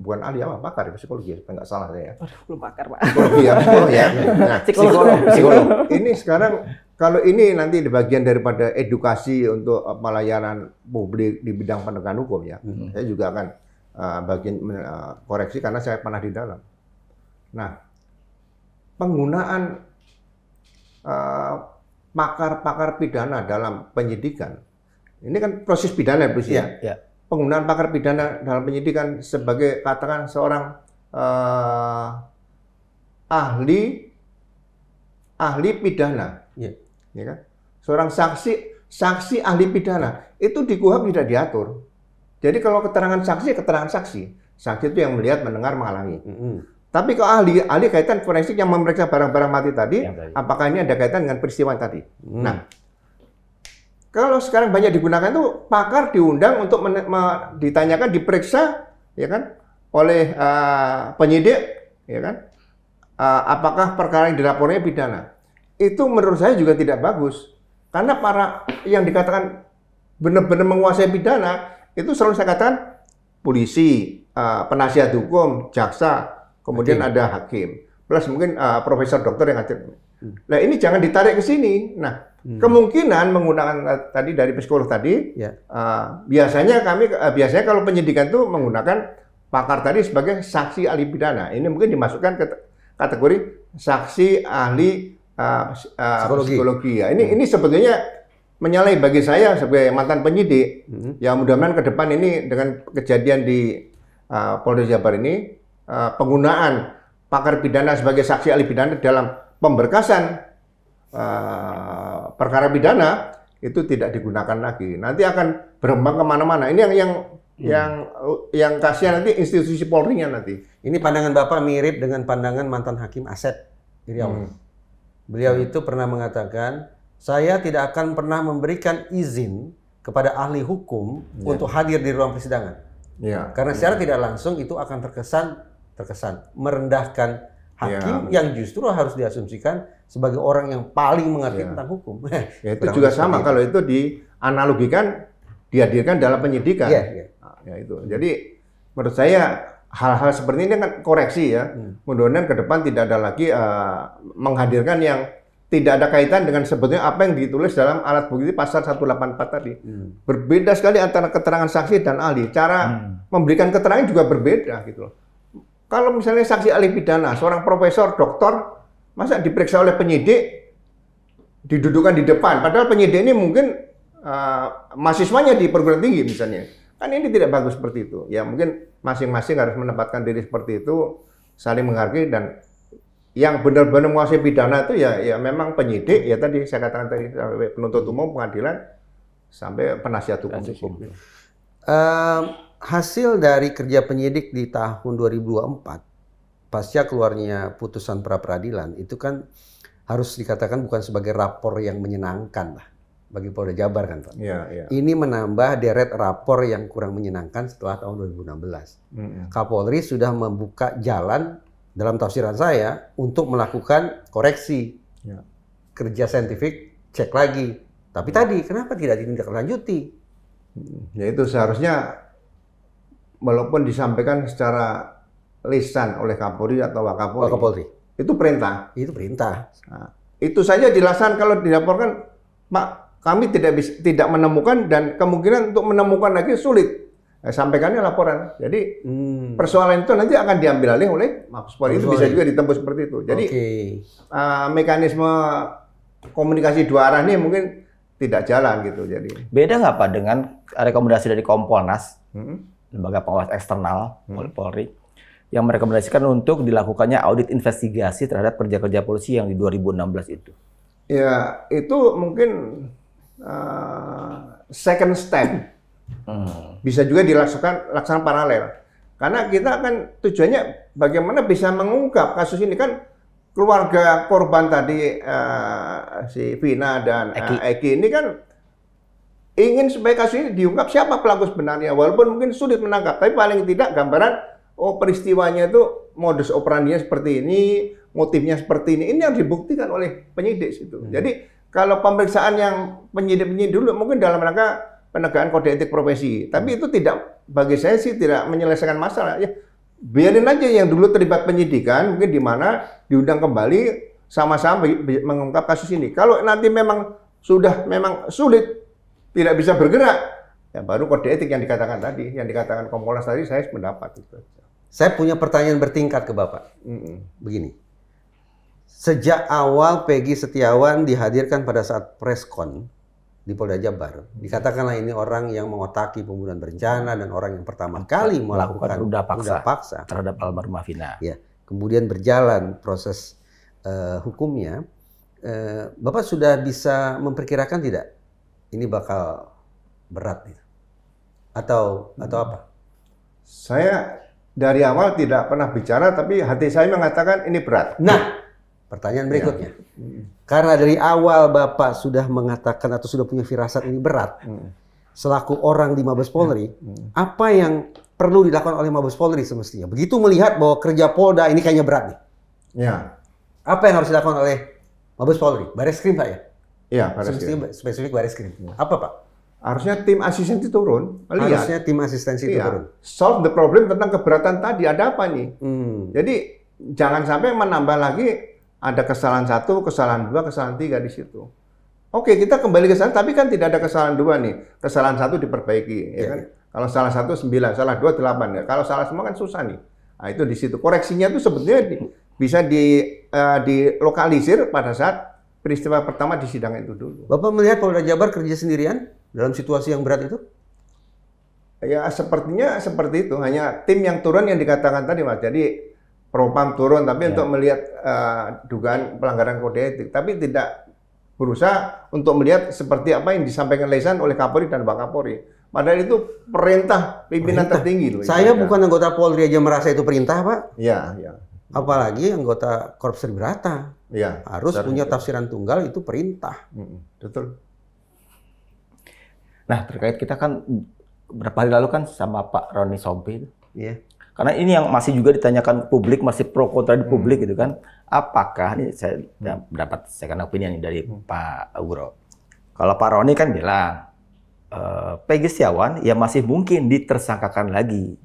bukan ahli apa, pakar psikologi, nggak salah saya. Belum pakar Pak. Psikologi ya, Nah, psikolog. Ini sekarang kalau ini nanti di bagian daripada edukasi untuk pelayanan publik di bidang penegakan hukum ya, saya juga akan bagian koreksi karena saya pernah di dalam. Nah, penggunaan pakar-pakar pidana dalam penyidikan, ini kan proses pidana ya. Penggunaan pakar pidana dalam penyidikan sebagai katakan seorang ahli pidana, ya kan? Seorang saksi ahli pidana itu di KUHP tidak diatur. Jadi kalau keterangan saksi itu yang melihat, mendengar, mengalami. Tapi kalau ahli kaitan forensik yang memeriksa barang-barang mati tadi, apakah ini ada kaitan dengan peristiwa tadi? Nah, kalau sekarang banyak digunakan itu pakar diundang untuk ditanyakan, diperiksa, ya kan, oleh penyidik, ya kan, apakah perkara yang dilapornya pidana. Itu menurut saya juga tidak bagus, karena para yang dikatakan benar-benar menguasai pidana itu selalu saya katakan polisi, penasihat hukum, jaksa, kemudian ada hakim, plus mungkin profesor dokter yang ngajar. Nah ini jangan ditarik ke sini. Nah. Kemungkinan menggunakan tadi dari psikolog tadi, biasanya kalau penyidikan itu menggunakan pakar tadi sebagai saksi ahli pidana. Ini mungkin dimasukkan ke kategori saksi ahli psikologi. Ya. Ini sebetulnya menyalahi bagi saya sebagai mantan penyidik. Ya mudah-mudahan ke depan ini dengan kejadian di Polda Jabar ini, penggunaan pakar pidana sebagai saksi ahli pidana dalam pemberkasan perkara pidana itu tidak digunakan lagi. Nanti akan berkembang kemana-mana. Ini yang kasihan nanti institusi Polri-nya nanti. Ini pandangan Bapak mirip dengan pandangan mantan hakim Asep Iriawan. Beliau itu pernah mengatakan, saya tidak akan pernah memberikan izin kepada ahli hukum untuk hadir di ruang persidangan. Karena secara tidak langsung itu akan terkesan merendahkan hakim yang justru harus diasumsikan sebagai orang yang paling mengerti tentang hukum. Ya, itu juga sama kalau itu dianalogikan, dihadirkan dalam penyidikan. Ya, itu. Jadi menurut saya hal-hal seperti ini kan koreksi ya. Mudah-mudahan ke depan tidak ada lagi menghadirkan yang tidak ada kaitan dengan sebetulnya apa yang ditulis dalam alat bukti pasal 184 tadi. Berbeda sekali antara keterangan saksi dan ahli. Cara memberikan keterangan juga berbeda gitu loh. Kalau misalnya saksi ahli pidana, seorang profesor, doktor, masa diperiksa oleh penyidik, didudukan di depan. Padahal penyidik ini mungkin mahasiswanya di perguruan tinggi misalnya. Kan ini tidak bagus seperti itu. Ya mungkin masing-masing harus menempatkan diri seperti itu, saling menghargai, dan yang benar-benar menguasai pidana itu ya memang penyidik, ya tadi saya katakan tadi, penuntut umum, pengadilan, sampai penasihat hukum. Hasil dari kerja penyidik di tahun 2024, pasca keluarnya putusan pra-peradilan, itu kan harus dikatakan bukan sebagai rapor yang menyenangkan lah bagi Polda Jabar kan Pak. Ya. Ini menambah deret rapor yang kurang menyenangkan setelah tahun 2016. Kapolri sudah membuka jalan dalam tafsiran saya untuk melakukan koreksi, kerja saintifik, cek lagi. Tapi tadi kenapa tidak ditindaklanjuti? Ya itu seharusnya walaupun disampaikan secara lisan oleh Kapolri atau Wakapolri, itu perintah. Itu perintah. Nah, itu saja dilaksanakan. Kalau dilaporkan, Pak, kami tidak menemukan dan kemungkinan untuk menemukan lagi sulit. Sampaikannya laporan. Jadi persoalan itu nanti akan diambil alih oleh Mabes Polri. Itu bisa juga ditembus seperti itu. Jadi mekanisme komunikasi dua arah ini mungkin tidak jalan gitu. Jadi beda nggak Pak dengan rekomendasi dari Kompolnas, lembaga pengawas eksternal Polri, yang merekomendasikan untuk dilakukannya audit investigasi terhadap kerja-kerja polisi yang di 2016 itu? Ya itu mungkin second step. Bisa juga dilaksanakan paralel. Karena kita kan tujuannya bagaimana bisa mengungkap kasus ini. Kan keluarga korban tadi, si Vina dan Eki ini kan ingin supaya kasus ini diungkap siapa pelaku sebenarnya. Walaupun mungkin sulit menangkap, tapi paling tidak gambaran, oh peristiwanya itu modus operandinya seperti ini, motifnya seperti ini. Ini yang dibuktikan oleh penyidik situ. Jadi kalau pemeriksaan yang penyidik dulu mungkin dalam rangka penegakan kode etik profesi. Tapi itu tidak, bagi saya sih tidak menyelesaikan masalah. Ya, biarin aja yang dulu terlibat penyidikan, mungkin di mana diundang kembali sama-sama mengungkap kasus ini. Kalau nanti memang sudah sulit, tidak bisa bergerak, ya baru kode etik yang dikatakan tadi, yang dikatakan Kompolnas tadi, saya sependapat. Saya punya pertanyaan bertingkat ke Bapak. Begini. Sejak awal Peggy Setiawan dihadirkan pada saat preskon di Polda Jabar, dikatakanlah ini orang yang mengotaki pembunuhan berencana dan orang yang pertama kali melakukan ruda paksa terhadap almarhumah Vina. Ya, kemudian berjalan proses hukumnya. Bapak sudah bisa memperkirakan tidak ini bakal berat nih? Atau apa? Saya dari awal tidak pernah bicara, tapi hati saya mengatakan ini berat. Nah, pertanyaan berikutnya. Karena dari awal Bapak sudah mengatakan atau sudah punya firasat ini berat, selaku orang di Mabes Polri, apa yang perlu dilakukan oleh Mabes Polri semestinya? Begitu melihat bahwa kerja Polda ini kayaknya berat nih. Ya. Apa yang harus dilakukan oleh Mabes Polri? Bareskrim Pak ya? Iya, semestinya spesifik Bareskrim. Apa Pak? Harusnya tim asistensi turun. Harusnya tim asistensi turun. Solve the problem tentang keberatan tadi. Ada apa nih? Jadi jangan sampai menambah lagi. Ada kesalahan 1, kesalahan 2, kesalahan 3 di situ. Oke, kita kembali ke sana, tapi kan tidak ada kesalahan 2 nih. Kesalahan 1 diperbaiki, ya kan? Kalau salah 1 9, salah 2 8 ya. Kalau salah semua kan susah nih. Nah, itu di situ. Koreksinya itu sebetulnya bisa dilokalisir pada saat peristiwa pertama di sidang itu dulu. Bapak melihat Polda Jabar kerja sendirian dalam situasi yang berat itu? Ya, sepertinya seperti itu. Hanya tim yang turun yang dikatakan tadi, Mas. Jadi Propam turun, tapi untuk melihat dugaan pelanggaran kode etik, tapi tidak berusaha untuk melihat seperti apa yang disampaikan lisan oleh Kapolri dan Wakapolri. Padahal itu perintah pimpinan tertinggi loh. Saya bukan anggota Polri aja merasa itu perintah, Pak. Iya. Apalagi anggota Korps Tribrata. Iya. Harus punya tafsiran tunggal, itu perintah. Betul. Nah, terkait kita kan beberapa hari lalu kan sama Pak Roni Sompi itu. Iya. Karena ini yang masih juga ditanyakan publik, masih pro kontra di publik gitu kan. Apakah, ini saya dapat second opinion dari Pak Ugro. Kalau Pak Roni kan bilang, Peggy Setiawan ya masih mungkin ditersangkakan lagi.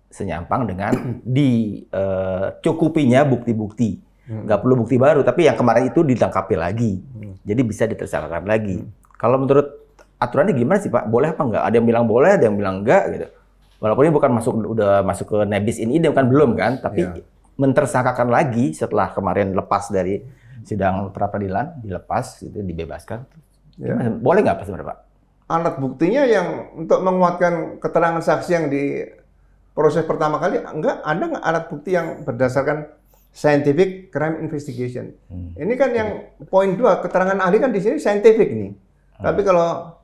Senyampang dengan dicukupinya bukti-bukti. nggak perlu bukti baru, tapi yang kemarin itu ditangkapi lagi, jadi bisa ditersangkakan lagi. Kalau menurut aturannya gimana sih Pak? Boleh apa nggak? Ada yang bilang boleh, ada yang bilang enggak gitu. Walaupun ini bukan udah masuk ke nebis in idem kan belum kan, tapi mentersangkakan lagi setelah kemarin lepas dari sidang pra peradilan, dilepas, gitu, dibebaskan. Boleh nggak Pak sebenarnya Pak? Alat buktinya yang untuk menguatkan keterangan saksi yang di proses pertama kali, ada nggak alat bukti yang berdasarkan scientific crime investigation? Ini kan yang poin 2, keterangan ahli kan di sini scientific nih. Tapi kalau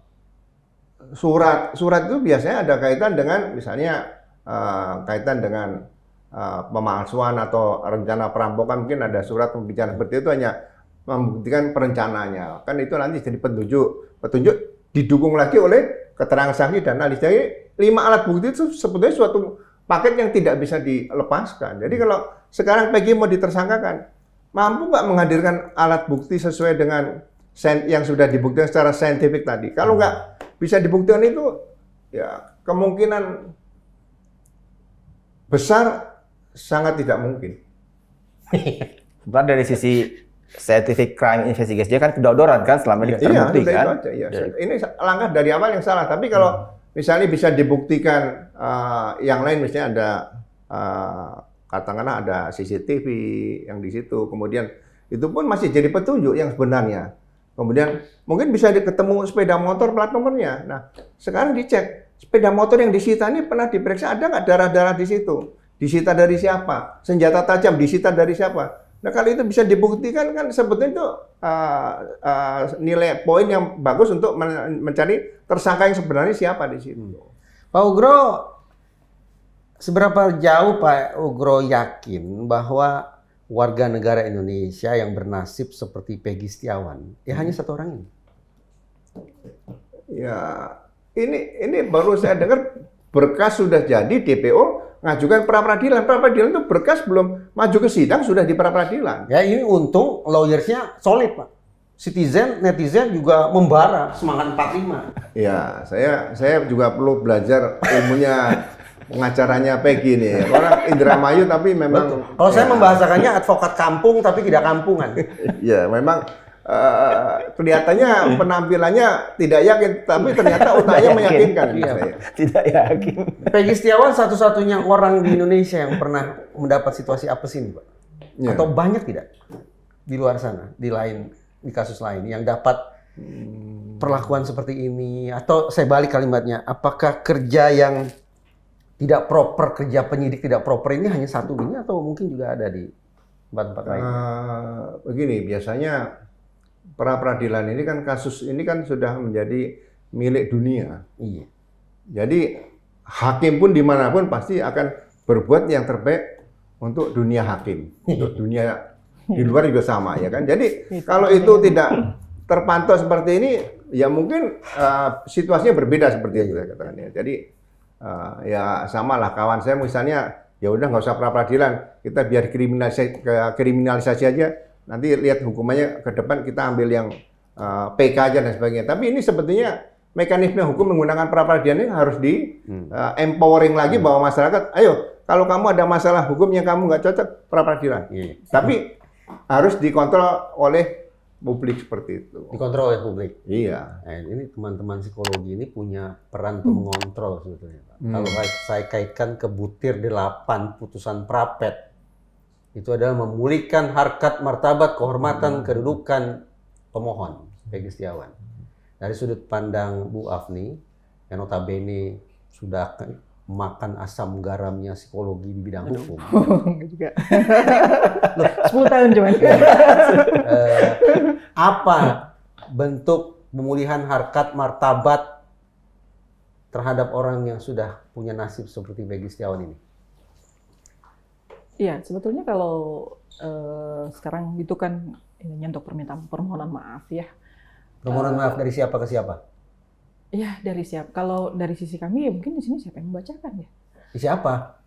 surat itu biasanya ada kaitan dengan misalnya kaitan dengan pemalsuan atau rencana perampokan, mungkin ada surat pembicaraan seperti itu hanya membuktikan perencanaannya. Kan itu nanti jadi petunjuk didukung lagi oleh keterangan saksi dan ahli. Jadi 5 alat bukti itu sebetulnya suatu paket yang tidak bisa dilepaskan. Jadi kalau sekarang Peggy mau ditersangkakan, mampu nggak menghadirkan alat bukti sesuai dengan yang sudah dibuktikan secara saintifik tadi? Kalau nggak bisa dibuktikan itu, ya kemungkinan besar sangat tidak mungkin. Sebenarnya dari sisi scientific crime investigation kan kedodoran kan selama ini terbukti kan. Ini langkah dari awal yang salah. Tapi kalau misalnya bisa dibuktikan yang lain, misalnya ada katakanlah ada CCTV yang di situ, kemudian itu pun masih jadi petunjuk yang sebenarnya. Kemudian mungkin bisa ketemu sepeda motor plat nomornya. Nah, sekarang dicek sepeda motor yang disita ini pernah diperiksa ada nggak darah-darah di situ? Disita dari siapa? Senjata tajam disita dari siapa? Nah, kalau itu bisa dibuktikan kan sebetulnya itu nilai poin yang bagus untuk mencari tersangka yang sebenarnya siapa di situ. Pak Ugro, seberapa jauh Pak Ugro yakin bahwa warga negara Indonesia yang bernasib seperti Peggy Setiawan ya hanya 1 orang ini? Ya, ini baru saya dengar berkas sudah jadi, DPO ngajukan pra peradilan. Pra peradilan itu berkas belum maju ke sidang sudah di pra peradilan. Ya ini untung lawyersnya solid Pak. Netizen juga membara semangat 45. Ya, saya juga perlu belajar ilmunya pengacaranya Peggy nih. Orang Indramayu tapi memang. Kalau saya membahasakannya advokat kampung tapi tidak kampungan. Ya, memang kelihatannya penampilannya tidak yakin, tapi ternyata otaknya meyakinkan. Tidak yakin. Peggy Setiawan satu-satunya orang di Indonesia yang pernah mendapat situasi apes ini, Pak? Ya. Atau banyak tidak di luar sana, di kasus lain yang dapat perlakuan seperti ini? Atau saya balik kalimatnya, apakah kerja yang tidak proper, kerja penyidik tidak proper ini hanya satu ini atau mungkin juga ada di tempat-tempat lain? Begini, biasanya pra peradilan ini kan kasus ini kan sudah menjadi milik dunia. Iya. Jadi hakim pun dimanapun pasti akan berbuat yang terbaik untuk dunia hakim, untuk dunia di luar juga sama ya kan. Jadi kalau itu tidak terpantau seperti ini, ya mungkin situasinya berbeda seperti itu saya katakan ya. Jadi ya samalah kawan saya misalnya, ya udah nggak usah pra peradilan, kita biar kriminalisasi aja. Nanti lihat hukumannya ke depan kita ambil yang PK aja dan sebagainya. Tapi ini sebetulnya mekanisme hukum menggunakan pra peradilan ini harus di empowering lagi bahwa masyarakat, ayo kalau kamu ada masalah hukum yang kamu nggak cocok pra peradilan. Tapi harus dikontrol oleh publik seperti itu. Dikontrol oleh publik. Iya. Nah, ini teman-teman psikologi ini punya peran untuk mengontrol sebetulnya, Pak. Kalau saya kaitkan ke butir 8 putusan Prapet, itu adalah memulihkan harkat, martabat, kehormatan, kedudukan pemohon, Peggy Setiawan. Dari sudut pandang Bu Afni, yang notabene sudah makan asam garamnya psikologi di bidang hukum. Enggak juga. 10 tahun cuman. Apa bentuk pemulihan harkat, martabat terhadap orang yang sudah punya nasib seperti Peggy Setiawan ini? Iya, sebetulnya kalau sekarang itu kan untuk permohonan maaf ya. Permohonan maaf dari siapa ke siapa? Iya, dari siapa? Kalau dari sisi kami ya mungkin di sini siapa yang membacakan ya? Siapa?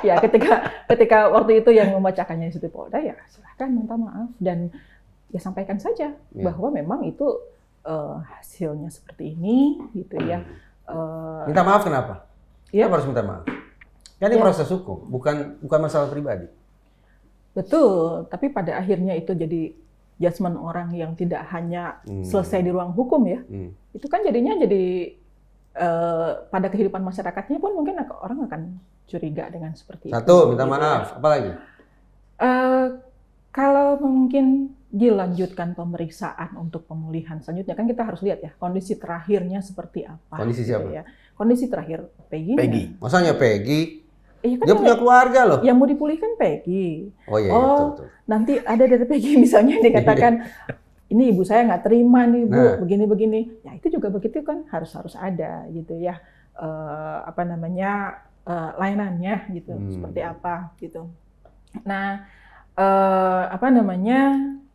Ya, ketika waktu itu yang membacakannya di situ Polda ya silahkan minta maaf dan ya sampaikan saja bahwa memang itu hasilnya seperti ini gitu ya. Minta maaf kenapa? Iya, harus minta maaf. Kan ini proses hukum, bukan masalah pribadi. Betul, tapi pada akhirnya itu jadi judgement orang yang tidak hanya selesai di ruang hukum ya. Itu kan jadinya jadi pada kehidupan masyarakatnya pun mungkin orang akan curiga dengan seperti itu. Satu, minta maaf. Apa lagi? Kalau mungkin dilanjutkan pemeriksaan untuk pemulihan selanjutnya, kan kita harus lihat ya kondisi terakhirnya seperti apa. Kondisi siapa? Ya. Kondisi terakhir Peggy. Masanya Peggy? Iya kan dia punya keluarga loh. Yang mau dipulihkan Peggy. Oh iya, betul. Nanti ada dari Peggy misalnya dikatakan, ini ibu saya nggak terima nih bu, begini-begini. Ya itu juga begitu kan harus ada gitu ya. Layanannya gitu, seperti apa gitu. Nah,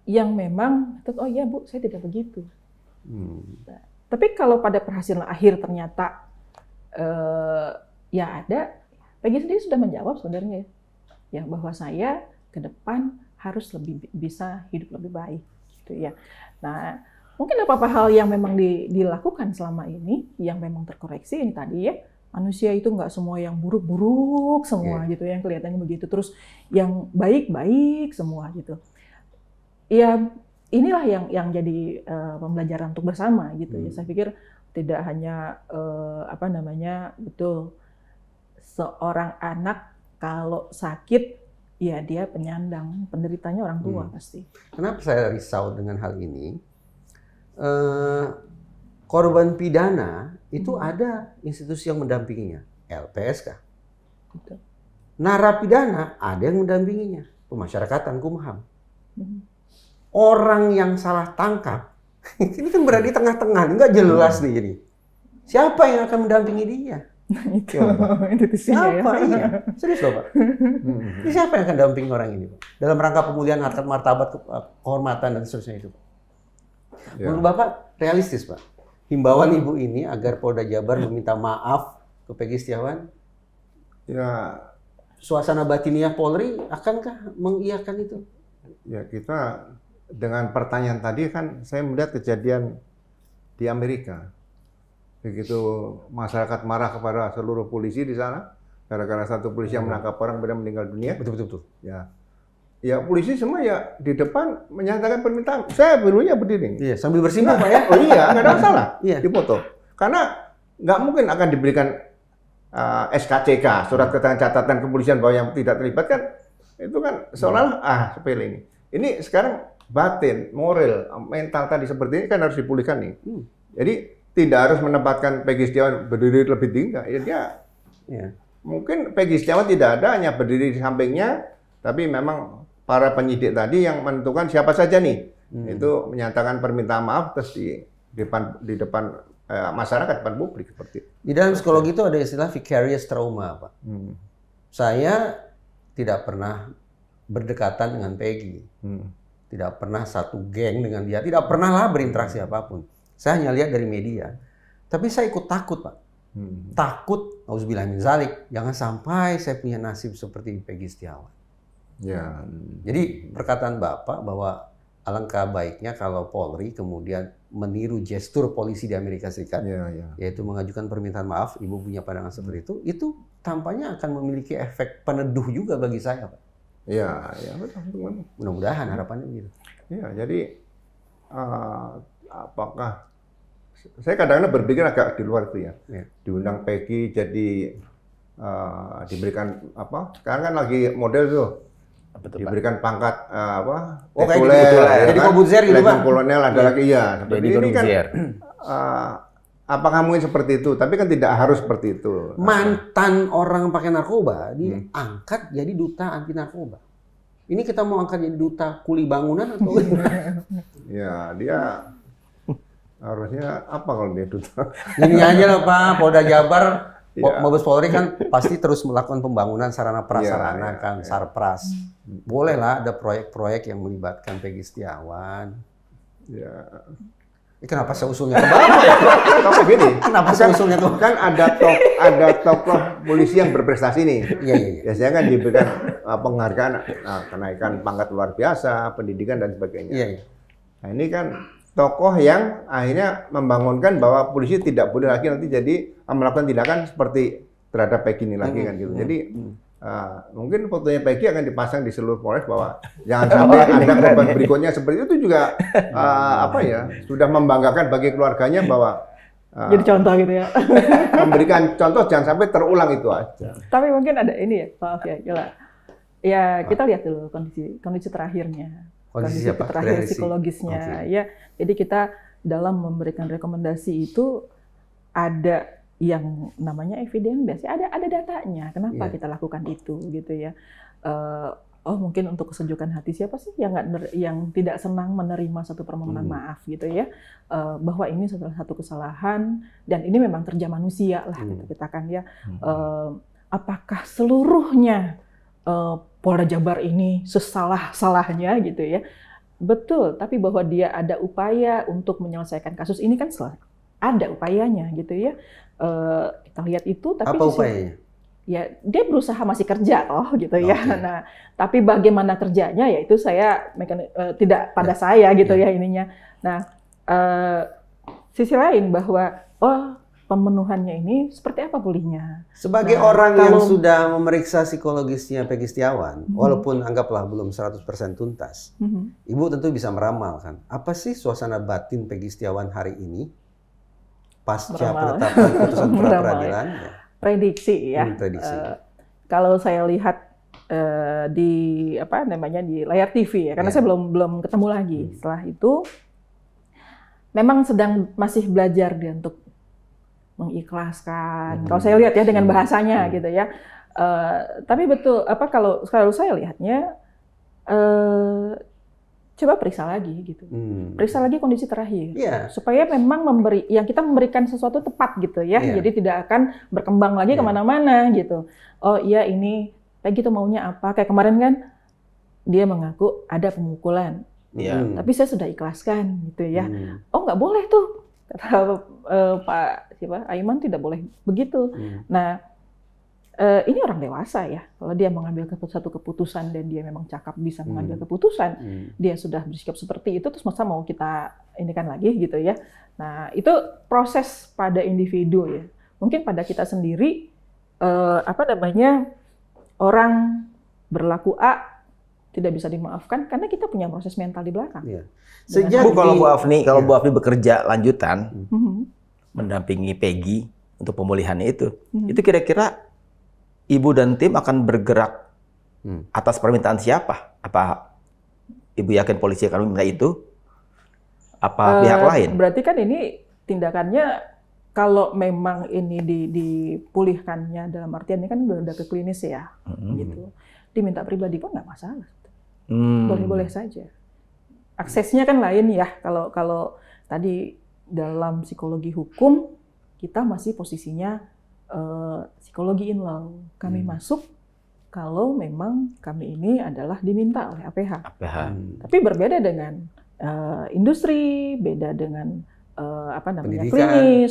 yang memang, oh iya bu, saya tidak begitu. Nah, tapi kalau pada perhasilan akhir ternyata ya ada, Peggy sendiri sudah menjawab sebenarnya ya bahwa saya ke depan harus lebih bisa hidup lebih baik gitu ya. Nah, mungkin apa hal yang memang dilakukan selama ini yang memang terkoreksi ini tadi ya. Manusia itu nggak semua yang buruk-buruk semua gitu yang kelihatannya begitu, terus yang baik-baik semua gitu. Ya inilah yang jadi pembelajaran untuk bersama gitu ya. Saya pikir tidak hanya betul seorang anak kalau sakit ya dia penyandang, penderitanya orang tua pasti. Kenapa saya risau dengan hal ini? Korban pidana itu ada institusi yang mendampinginya, LPSK. Betul. Narapidana ada yang mendampinginya, pemasyarakatan Kumham. Orang yang salah tangkap, ini kan berada di tengah-tengah, nggak jelas nih ini. Siapa yang akan mendampingi dia? Itu siapa? Iya. Serius loh Pak. Ini siapa yang akan mendampingi orang ini Pak? Dalam rangka pemulihan harkat martabat, kehormatan dan seterusnya itu. Menurut Bapak realistis Pak? Himbauan Ibu ini agar Polda Jabar meminta maaf ke Peggy Setiawan? Ya, suasana batiniah Polri akankah mengiyakan itu? Ya kita dengan pertanyaan tadi kan saya melihat kejadian di Amerika. Begitu masyarakat marah kepada seluruh polisi di sana gara-gara satu polisi yang menangkap orang kemudian meninggal dunia. Betul. Ya polisi semua ya di depan menyatakan permintaan. Saya dulunya berdiri. Iya, sambil bersimbah Pak ya. Oh iya, nggak ada masalah. Iya. Dipoto. Karena nggak mungkin akan diberikan SKCK, surat keterangan catatan kepolisian bahwa yang tidak terlibat kan itu kan seolah-olah sepele ini. Ini sekarang batin, moral, mental tadi seperti ini kan harus dipulihkan nih. Jadi tidak harus menempatkan Peggy Setiawan berdiri lebih tinggi. Ya dia mungkin Peggy Setiawan tidak ada, hanya berdiri di sampingnya, tapi memang para penyidik tadi yang menentukan siapa saja nih. Itu menyatakan permintaan maaf terus di depan masyarakat, depan publik seperti itu. Di dalam psikologi itu ada istilah vicarious trauma, Pak. Saya tidak pernah berdekatan dengan Peggy. Tidak pernah satu geng dengan dia, tidak pernah lah berinteraksi apapun. Saya hanya lihat dari media. Tapi saya ikut takut, Pak. Takut, auzubillah min zalik, jangan sampai saya punya nasib seperti Peggy Setiawan. Ya. Jadi perkataan Bapak bahwa alangkah baiknya kalau Polri kemudian meniru gestur polisi di Amerika Serikat, yaitu mengajukan permintaan maaf, Ibu punya pandangan seperti itu tampaknya akan memiliki efek peneduh juga bagi saya, Pak. Ya betul. Mudah-mudahan harapannya begitu. Ya, jadi apakah saya kadang-kadang berpikir agak di luar itu ya. Diundang Peggy jadi diberikan apa? Sekarang kan lagi model tuh. Diberikan pangkat jadi Kobuzer gitu Pak. Kolonel ada lagi seperti ini kan. Apakah mungkin seperti itu? Tapi kan tidak harus seperti itu. Mantan orang pakai narkoba diangkat jadi duta anti narkoba. Ini kita mau angkat jadi duta kuli bangunan atau Ya, dia harusnya apa kalau dia duta? Ini aja lah Pak, Polda Jabar, Mabes Polri kan pasti terus melakukan pembangunan sarana prasarana Sarpras. Bolehlah ada proyek-proyek yang melibatkan Peggy Setiawan. Kenapa saya usulnya ke Bapak? Kalau gini, kenapa saya usulnya ke kan ada tokoh polisi yang berprestasi nih. Iya. Biasanya kan diberikan penghargaan, kenaikan pangkat luar biasa, pendidikan dan sebagainya. Iya. Nah ini kan tokoh yang akhirnya membangunkan bahwa polisi tidak boleh lagi nanti jadi melakukan tindakan seperti terhadap Peggy ini lagi kan gitu. Jadi mungkin fotonya Peggy akan dipasang di seluruh Polres bahwa jangan sampai ada korban berikutnya seperti itu juga apa ya, sudah membanggakan bagi keluarganya bahwa jadi contoh gitu ya. memberikan contoh jangan sampai terulang itu aja. Tapi mungkin ada ini ya, maaf ya, gila. Ya kita lihat dulu kondisi terakhirnya, kondisi terakhir psikologisnya, ya. Jadi kita dalam memberikan rekomendasi itu ada yang namanya evidence base, ada datanya. Kenapa kita lakukan itu, gitu ya? Oh mungkin untuk kesejukan hati siapa sih yang tidak senang menerima satu permohonan maaf, gitu ya? Bahwa ini adalah satu kesalahan dan ini memang kerja manusia lah, kita kan ya. Apakah seluruhnya Polda Jabar ini sesalah-salahnya, gitu ya? Betul, tapi bahwa dia ada upaya untuk menyelesaikan kasus ini kan ada upayanya, gitu ya. Kita lihat itu, tapi apa upayanya? Ya dia berusaha masih kerja gitu ya. Nah, tapi bagaimana kerjanya ya itu saya tidak pada saya gitu ya ininya. Nah, sisi lain bahwa pemenuhannya ini seperti apa pulihnya? Sebagai orang yang sudah memeriksa psikologisnya Peggy Setiawan, walaupun anggaplah belum 100% tuntas, Ibu tentu bisa meramalkan apa sih suasana batin Peggy Setiawan hari ini pasca penetapan putusan pra-peradilan. Prediksi ya. Prediksi. Kalau saya lihat di di layar TV ya, karena saya belum ketemu lagi. Setelah itu memang masih belajar dia untuk mengikhlaskan. Kalau saya lihat ya dengan bahasanya gitu ya. Tapi betul kalau saya lihatnya coba periksa lagi gitu. Periksa lagi kondisi terakhir. Supaya memang kita memberikan sesuatu tepat gitu ya. Jadi tidak akan berkembang lagi kemana-mana gitu. Oh iya ini Peggy itu maunya apa? Kayak kemarin kan dia mengaku ada pemukulan. Tapi saya sudah ikhlaskan gitu ya. Oh nggak boleh tuh. Kata Pak Aiman tidak boleh begitu. Nah ini orang dewasa ya. Kalau dia mengambil satu keputusan dan dia memang cakap bisa mengambil keputusan, dia sudah bersikap seperti itu, terus masa mau kita inikan lagi gitu ya. Nah itu proses pada individu ya. Mungkin pada kita sendiri orang berlaku A tidak bisa dimaafkan karena kita punya proses mental di belakang. Sejak kalau Bu Afni bekerja lanjutan mendampingi Peggy untuk pemulihan itu kira-kira Ibu dan tim akan bergerak atas permintaan siapa? Apa Ibu yakin polisi akan meminta itu? Apa pihak lain? Berarti kan ini tindakannya kalau memang ini dipulihkannya dalam artian ini kan udah ke klinis ya, gitu. Diminta pribadi pun nggak masalah. Boleh-boleh saja. Aksesnya kan lain ya. Kalau tadi dalam psikologi hukum kita masih posisinya psikologi in law. Kami masuk kalau memang kami ini adalah diminta oleh APH. Tapi berbeda dengan industri, beda dengan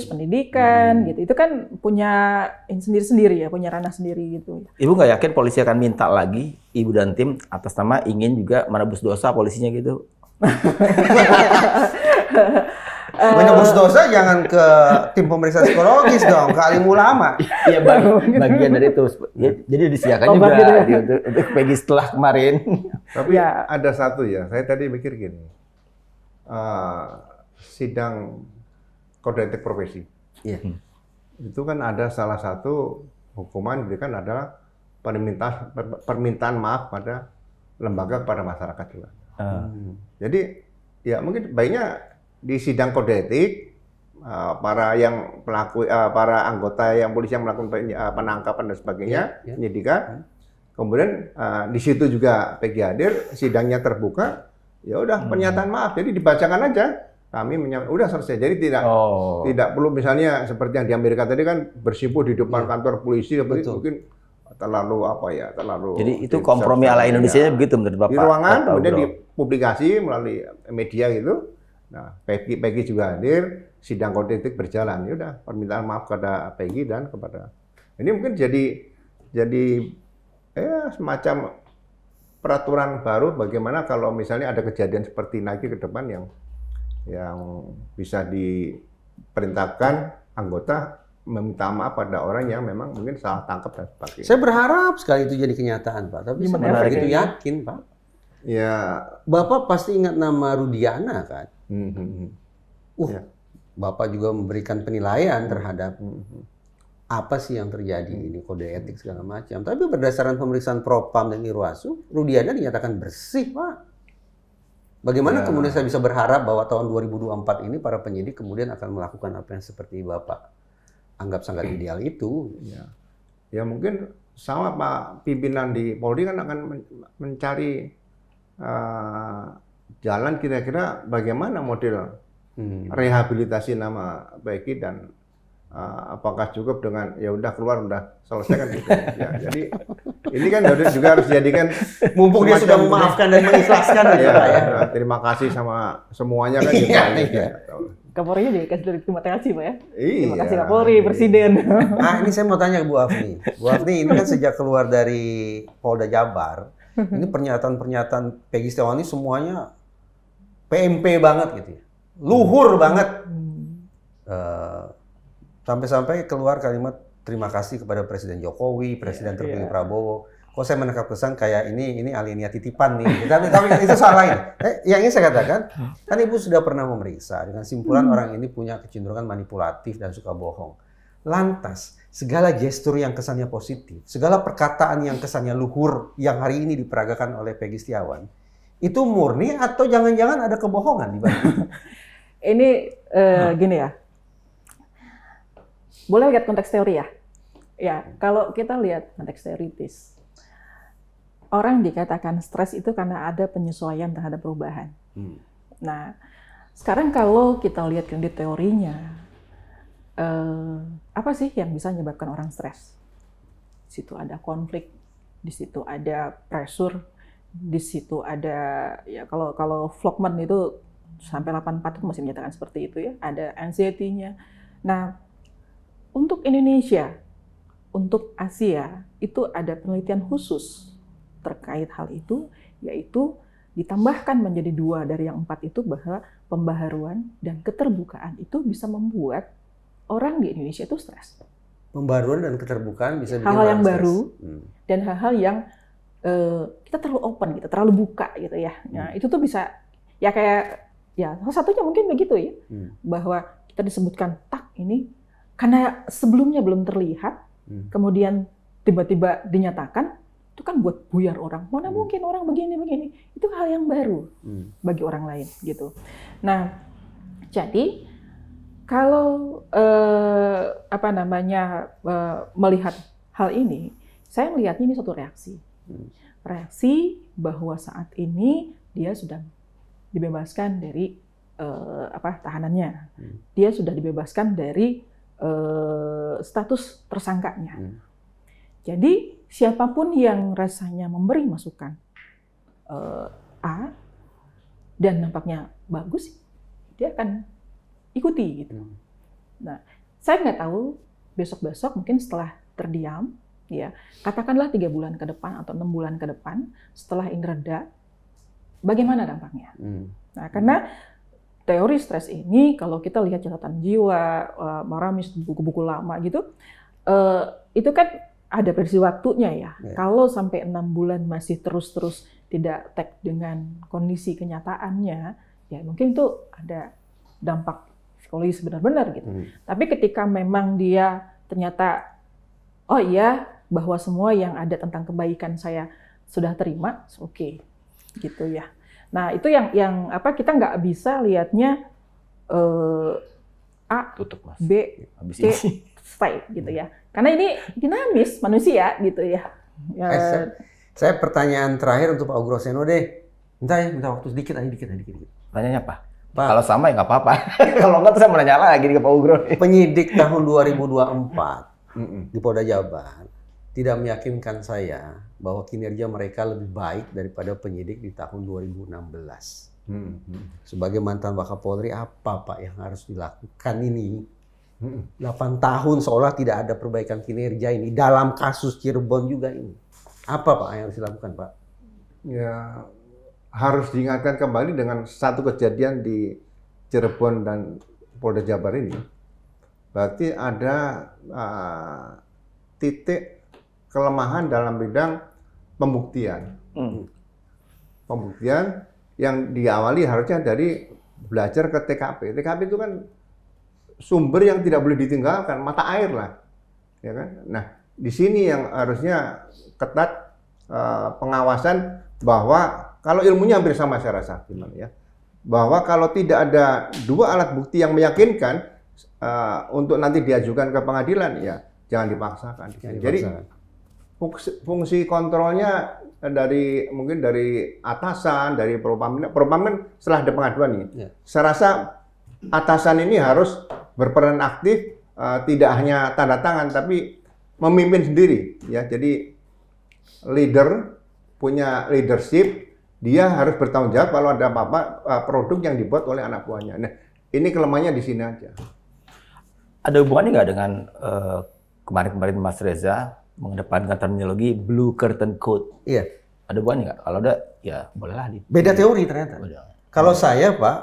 pendidikan gitu. Itu kan punya sendiri-sendiri ya, punya ranah sendiri gitu. Ibu nggak yakin polisi akan minta lagi Ibu dan tim atas nama ingin juga menebus dosa polisinya gitu? Menebus dosa jangan ke tim pemeriksa psikologis dong, ke alim ulama. Iya, bagian dari itu. Jadi disediakan juga untuk Peggy setelah kemarin. Tapi ada satu ya, saya tadi mikir gini, sidang kode etik profesi. Itu kan ada salah satu hukuman diberikan adalah permintaan maaf pada lembaga kepada masyarakat juga. Jadi ya mungkin baiknya di sidang kode etik para anggota yang polisi yang melakukan penangkapan dan sebagainya, penyidikan, kemudian di situ juga Peggy hadir, sidangnya terbuka, ya udah pernyataan maaf, jadi dibacakan aja, kami udah selesai, jadi tidak perlu misalnya seperti yang di Amerika tadi kan bersimpuh di depan kantor polisi, seperti itu mungkin terlalu Jadi itu kompromi ala Indonesia begitu menurut Bapak? Di ruangan, kemudian dipublikasi melalui media gitu. Nah, Peggy juga hadir, sidang kode etik berjalan. Ya udah, permintaan maaf kepada Peggy dan kepada ini mungkin jadi semacam peraturan baru bagaimana kalau misalnya ada kejadian seperti lagi ke depan yang bisa diperintahkan anggota meminta maaf pada orang yang memang mungkin salah tangkap dan sebagainya. Saya berharap sekali itu jadi kenyataan, Pak. Tapi sebenarnya itu yakin, Pak. Ya, Bapak pasti ingat nama Rudiana, kan? Ya. Bapak juga memberikan penilaian terhadap apa sih yang terjadi ini, kode etik segala macam. Tapi berdasarkan pemeriksaan Propam dan Irwasu, Rudiana dinyatakan bersih, Pak. Bagaimana kemudian saya bisa berharap bahwa tahun 2024 ini para penyidik kemudian akan melakukan apa yang seperti Bapak anggap sangat ideal itu? Ya mungkin sama Pak pimpinan di Polri kan akan mencari jalan kira-kira bagaimana model rehabilitasi nama Peggy dan apakah cukup dengan ya udah keluar udah selesai kan gitu. Ya, jadi ini kan juga harus dijadikan mumpung dia sudah memaafkan dan mengikhlaskan ya, nah, terima kasih sama semuanya kan gitu. Kapolri juga kasih terima kasih Pak ya. Iya. Terima kasih Kapolri, Presiden. Nah ini saya mau tanya ke Bu Afni. Bu Afni ini kan sejak keluar dari Polda Jabar, ini pernyataan-pernyataan Peggy Setiawan ini semuanya PMP banget gitu ya. Luhur banget. Sampai-sampai keluar kalimat terima kasih kepada Presiden Jokowi, Presiden terpilih Prabowo. Kok saya menangkap kesan kayak ini alinia titipan nih. Tapi itu soal lain. Yang ini saya katakan, kan Ibu sudah pernah memeriksa dengan simpulan orang ini punya kecenderungan manipulatif dan suka bohong. Lantas, segala gestur yang kesannya positif, segala perkataan yang kesannya luhur yang hari ini diperagakan oleh Peggy Setiawan, itu murni atau jangan-jangan ada kebohongan di balik itu? Ini gini ya. Boleh lihat konteks teori ya? Ya, kalau kita lihat konteks teoritis, orang dikatakan stres itu karena ada penyesuaian terhadap perubahan. Nah, sekarang kalau kita lihat di teorinya, apa sih yang bisa menyebabkan orang stres? Di situ ada konflik, di situ ada pressure, di situ ada ya kalau Vlogman itu sampai 84 itu masih menyatakan seperti itu ya, ada anxiety-nya. Nah, untuk Indonesia, untuk Asia, itu ada penelitian khusus terkait hal itu, yaitu ditambahkan menjadi 2 dari yang 4 itu bahwa pembaharuan dan keterbukaan itu bisa membuat orang di Indonesia itu stres. Pembaharuan dan keterbukaan bisa bikin hal-hal yang stres. baru dan hal-hal yang kita terlalu open, kita terlalu buka gitu ya. Nah, itu tuh bisa ya kayak ya salah satunya mungkin begitu ya, bahwa kita disebutkan tak ini karena sebelumnya belum terlihat, kemudian tiba-tiba dinyatakan, itu kan buat buyar orang. Mana mungkin orang begini-begini. Itu hal yang baru bagi orang lain gitu. Nah, jadi kalau melihat hal ini, saya melihatnya ini suatu reaksi. Reaksi bahwa saat ini dia sudah dibebaskan dari tahanannya. Dia sudah dibebaskan dari status tersangkanya. Jadi siapapun yang rasanya memberi masukan A dan nampaknya bagus, dia akan ikuti gitu. Nah, saya nggak tahu besok-besok mungkin setelah terdiam, ya katakanlah 3 bulan ke depan atau 6 bulan ke depan setelah ini reda, bagaimana dampaknya? Nah, karena teori stres ini, kalau kita lihat catatan jiwa, Maramis, buku-buku lama gitu, itu kan ada prediksi waktunya ya. Kalau sampai 6 bulan masih terus-terus tidak tag dengan kondisi kenyataannya, ya mungkin itu ada dampak psikologis benar-benar gitu. Tapi ketika memang dia ternyata, oh iya, bahwa semua yang ada tentang kebaikan saya sudah terima, oke, gitu ya. Nah, itu yang kita nggak bisa lihatnya A, tutup, Mas. B, C, stay gitu ya. Karena ini dinamis manusia gitu ya. Saya pertanyaan terakhir untuk Pak Ugroseno deh. Minta waktu sedikit. Tanyanya apa? Pak, kalau sama ya nggak apa-apa. Kalau nggak, saya mau nanya lagi ke Pak Ugro. Penyidik tahun 2024 di Polda Jabar tidak meyakinkan saya bahwa kinerja mereka lebih baik daripada penyidik di tahun 2016. Sebagai mantan Wakapolri, apa Pak yang harus dilakukan ini? 8 tahun seolah tidak ada perbaikan kinerja ini. Dalam kasus Cirebon juga ini. Apa Pak yang harus dilakukan Pak? Ya, harus diingatkan kembali dengan satu kejadian di Cirebon dan Polda Jabar ini. berarti ada titik kelemahan dalam bidang pembuktian. Pembuktian yang diawali harusnya dari belajar ke TKP. TKP itu kan sumber yang tidak boleh ditinggalkan, mata air lah, ya kan? Nah, di sini yang harusnya ketat pengawasan bahwa kalau ilmunya hampir sama saya rasa, gimana ya? Bahwa kalau tidak ada dua alat bukti yang meyakinkan untuk nanti diajukan ke pengadilan, ya jangan dipaksakan. Jadi fungsi kontrolnya mungkin dari atasan, dari propam kan setelah ada pengaduan nih. Ya. Saya rasa atasan ini harus berperan aktif, tidak hanya tanda tangan tapi memimpin sendiri, ya. Jadi leader punya leadership, dia harus bertanggung jawab kalau ada apa-apa produk yang dibuat oleh anak buahnya. Nah, ini kelemahannya di sini aja. Ada hubungannya nggak dengan kemarin-kemarin Mas Reza mengedepankan terminologi blue curtain code? Iya. Ada hubungannya nggak? Kalau ada, ya bolehlah. Beda teori ternyata. Kalau saya, Pak,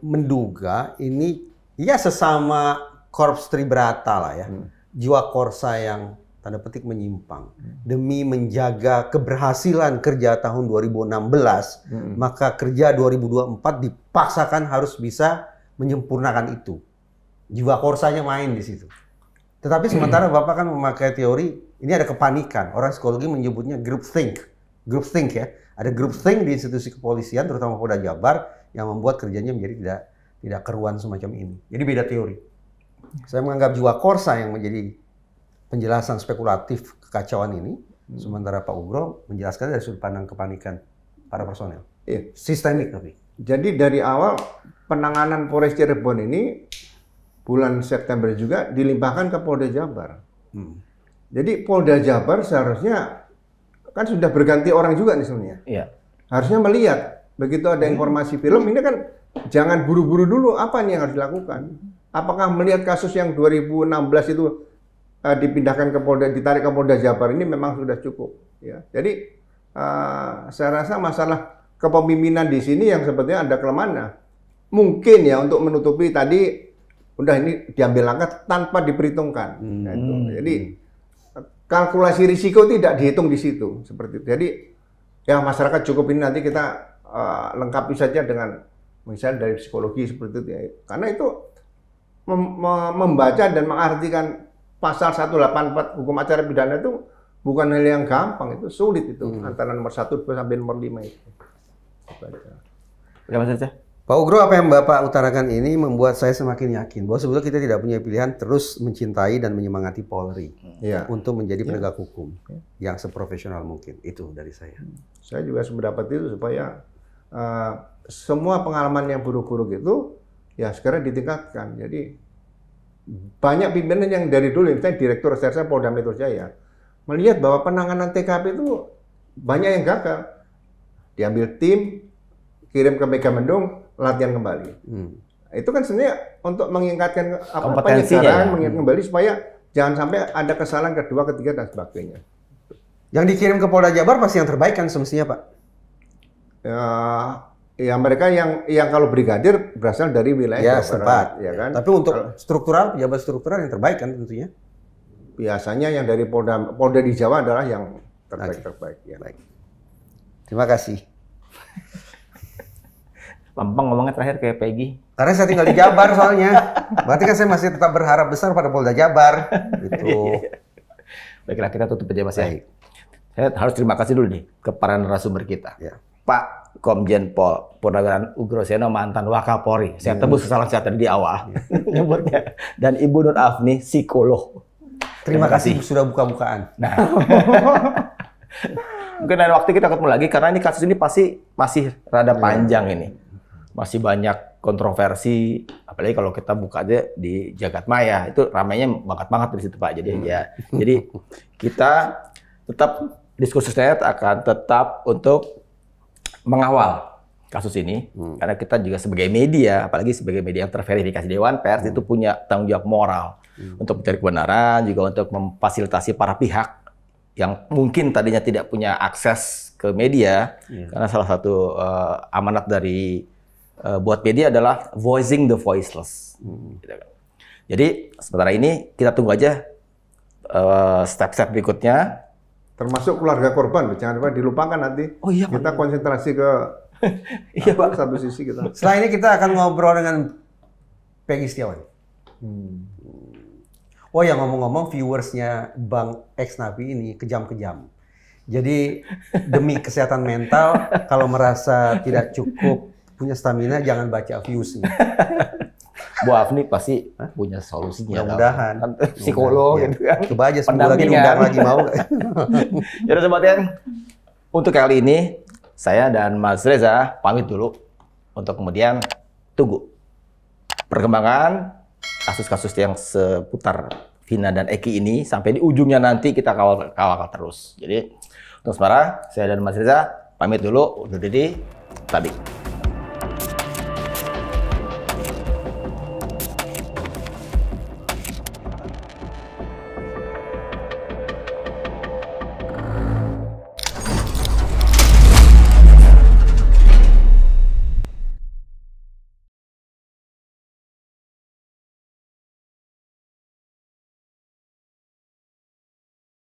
menduga ini ya sesama korps Tribrata lah ya. Jiwa korsa yang tanda petik menyimpang. Demi menjaga keberhasilan kerja tahun 2016, maka kerja 2024 dipaksakan harus bisa menyempurnakan itu. Jiwa korsanya main di situ. Tetapi sementara Bapak kan memakai teori, ini ada kepanikan. Orang psikologi menyebutnya groupthink. Groupthink ya. Ada groupthink di institusi kepolisian, terutama Polda Jabar, yang membuat kerjanya menjadi tidak keruan semacam ini. Jadi beda teori. Saya menganggap jiwa korsa yang menjadi penjelasan spekulatif kekacauan ini, sementara Pak Ugro menjelaskan dari sudut pandang kepanikan para personel. Iya. Sistemik tapi. Jadi dari awal penanganan Polres Cirebon ini bulan September juga dilimpahkan ke Polda Jabar. Jadi Polda Jabar seharusnya kan sudah berganti orang juga nih sebenarnya. Iya. Harusnya melihat begitu ada informasi film ini kan jangan buru-buru dulu, apa nih yang harus dilakukan? Apakah melihat kasus yang 2016 itu dipindahkan ke Polda, ditarik ke Polda Jabar ini memang sudah cukup, ya. Jadi saya rasa masalah kepemimpinan di sini yang sebetulnya ada kelemahan. Mungkin ya untuk menutupi tadi udah ini diambil langkah tanpa diperhitungkan. Nah, itu. Jadi kalkulasi risiko tidak dihitung di situ seperti itu. Jadi ya masyarakat cukup ini nanti kita lengkapi saja dengan misalnya dari psikologi seperti itu ya. Karena itu membaca dan mengartikan pasal 184 hukum acara pidana itu bukan hal yang gampang, itu sulit itu antara nomor 1 sampai nomor 5 itu. Ya, Mas Reza. Pak Ugro, apa yang Bapak utarakan ini membuat saya semakin yakin bahwa sebetulnya kita tidak punya pilihan terus mencintai dan menyemangati Polri untuk menjadi penegak hukum yang seprofesional mungkin. Itu dari saya. Saya juga sependapat itu supaya semua pengalaman yang buruk-buruk itu ya sekarang ditingkatkan. Jadi banyak pimpinan yang dari dulu, misalnya Direktur Reserse Polda Metro Jaya, melihat bahwa penanganan TKP itu banyak yang gagal. Diambil tim, kirim ke Megamendung, latihan kembali. Itu kan sebenarnya untuk meningkatkan penyegaran, mengingat kembali supaya jangan sampai ada kesalahan kedua, ketiga dan sebagainya. Yang dikirim ke Polda Jabar pasti yang terbaik kan semestinya, Pak? Ya mereka yang kalau brigadir berasal dari wilayah setempat, ya kan. Tapi untuk struktural, pejabat struktural yang terbaik kan tentunya. Biasanya yang dari Polda di Jawa adalah yang terbaik. Ya. Baik. Terima kasih. Lempeng ngomongnya terakhir kayak Peggy. Karena saya tinggal di Jabar soalnya. Berarti kan saya masih tetap berharap besar pada Polda Jabar. Gitu. Baiklah, kita tutup aja Mas ya. Saya harus terima kasih dulu nih ke para narasumber kita. Ya. Pak Komjen Pol Purnawirawan Ugro Seno, mantan Wakapolri. Saya tebus kesalahan saya tadi di awal nyebutnya. Dan Ibu Nur Afni, psikolog. Terima kasih sudah buka-bukaan. Nah. Mungkin ada waktu kita ketemu lagi karena ini kasus ini pasti masih rada panjang ini. Masih banyak kontroversi, apalagi kalau kita buka aja di Jagat Maya, itu ramainya banget di situ Pak. Jadi kita tetap diskursusnya akan tetap untuk mengawal kasus ini karena kita juga sebagai media, apalagi sebagai media yang terverifikasi Dewan Pers itu punya tanggung jawab moral untuk mencari kebenaran, juga untuk memfasilitasi para pihak yang mungkin tadinya tidak punya akses ke media karena salah satu amanat dari buat media adalah voicing the voiceless. Jadi sementara ini kita tunggu aja step-step berikutnya. Termasuk keluarga korban, jangan lupa dilupakan nanti. Oh iya, kita konsentrasi ke iya, Pak. satu sisi kita. Setelah ini kita akan ngobrol dengan Peggy Setiawan. Oh ya, ngomong-ngomong, viewersnya Bang X Napi ini kejam-kejam. Jadi demi kesehatan mental, kalau merasa tidak cukup punya stamina, jangan baca views. Bu Afni pasti punya solusinya. Mudah-mudahan. Kan psikolog ya. gitu kan. Coba aja sembuh lagi, undang lagi mau. Jadi Sobat Yen, untuk kali ini saya dan Mas Reza pamit dulu untuk kemudian tunggu perkembangan kasus-kasus yang seputar Vina dan Eki ini sampai di ujungnya nanti kita kawal terus. Jadi untuk sementara saya dan Mas Reza pamit dulu. Undur diri. Tadi.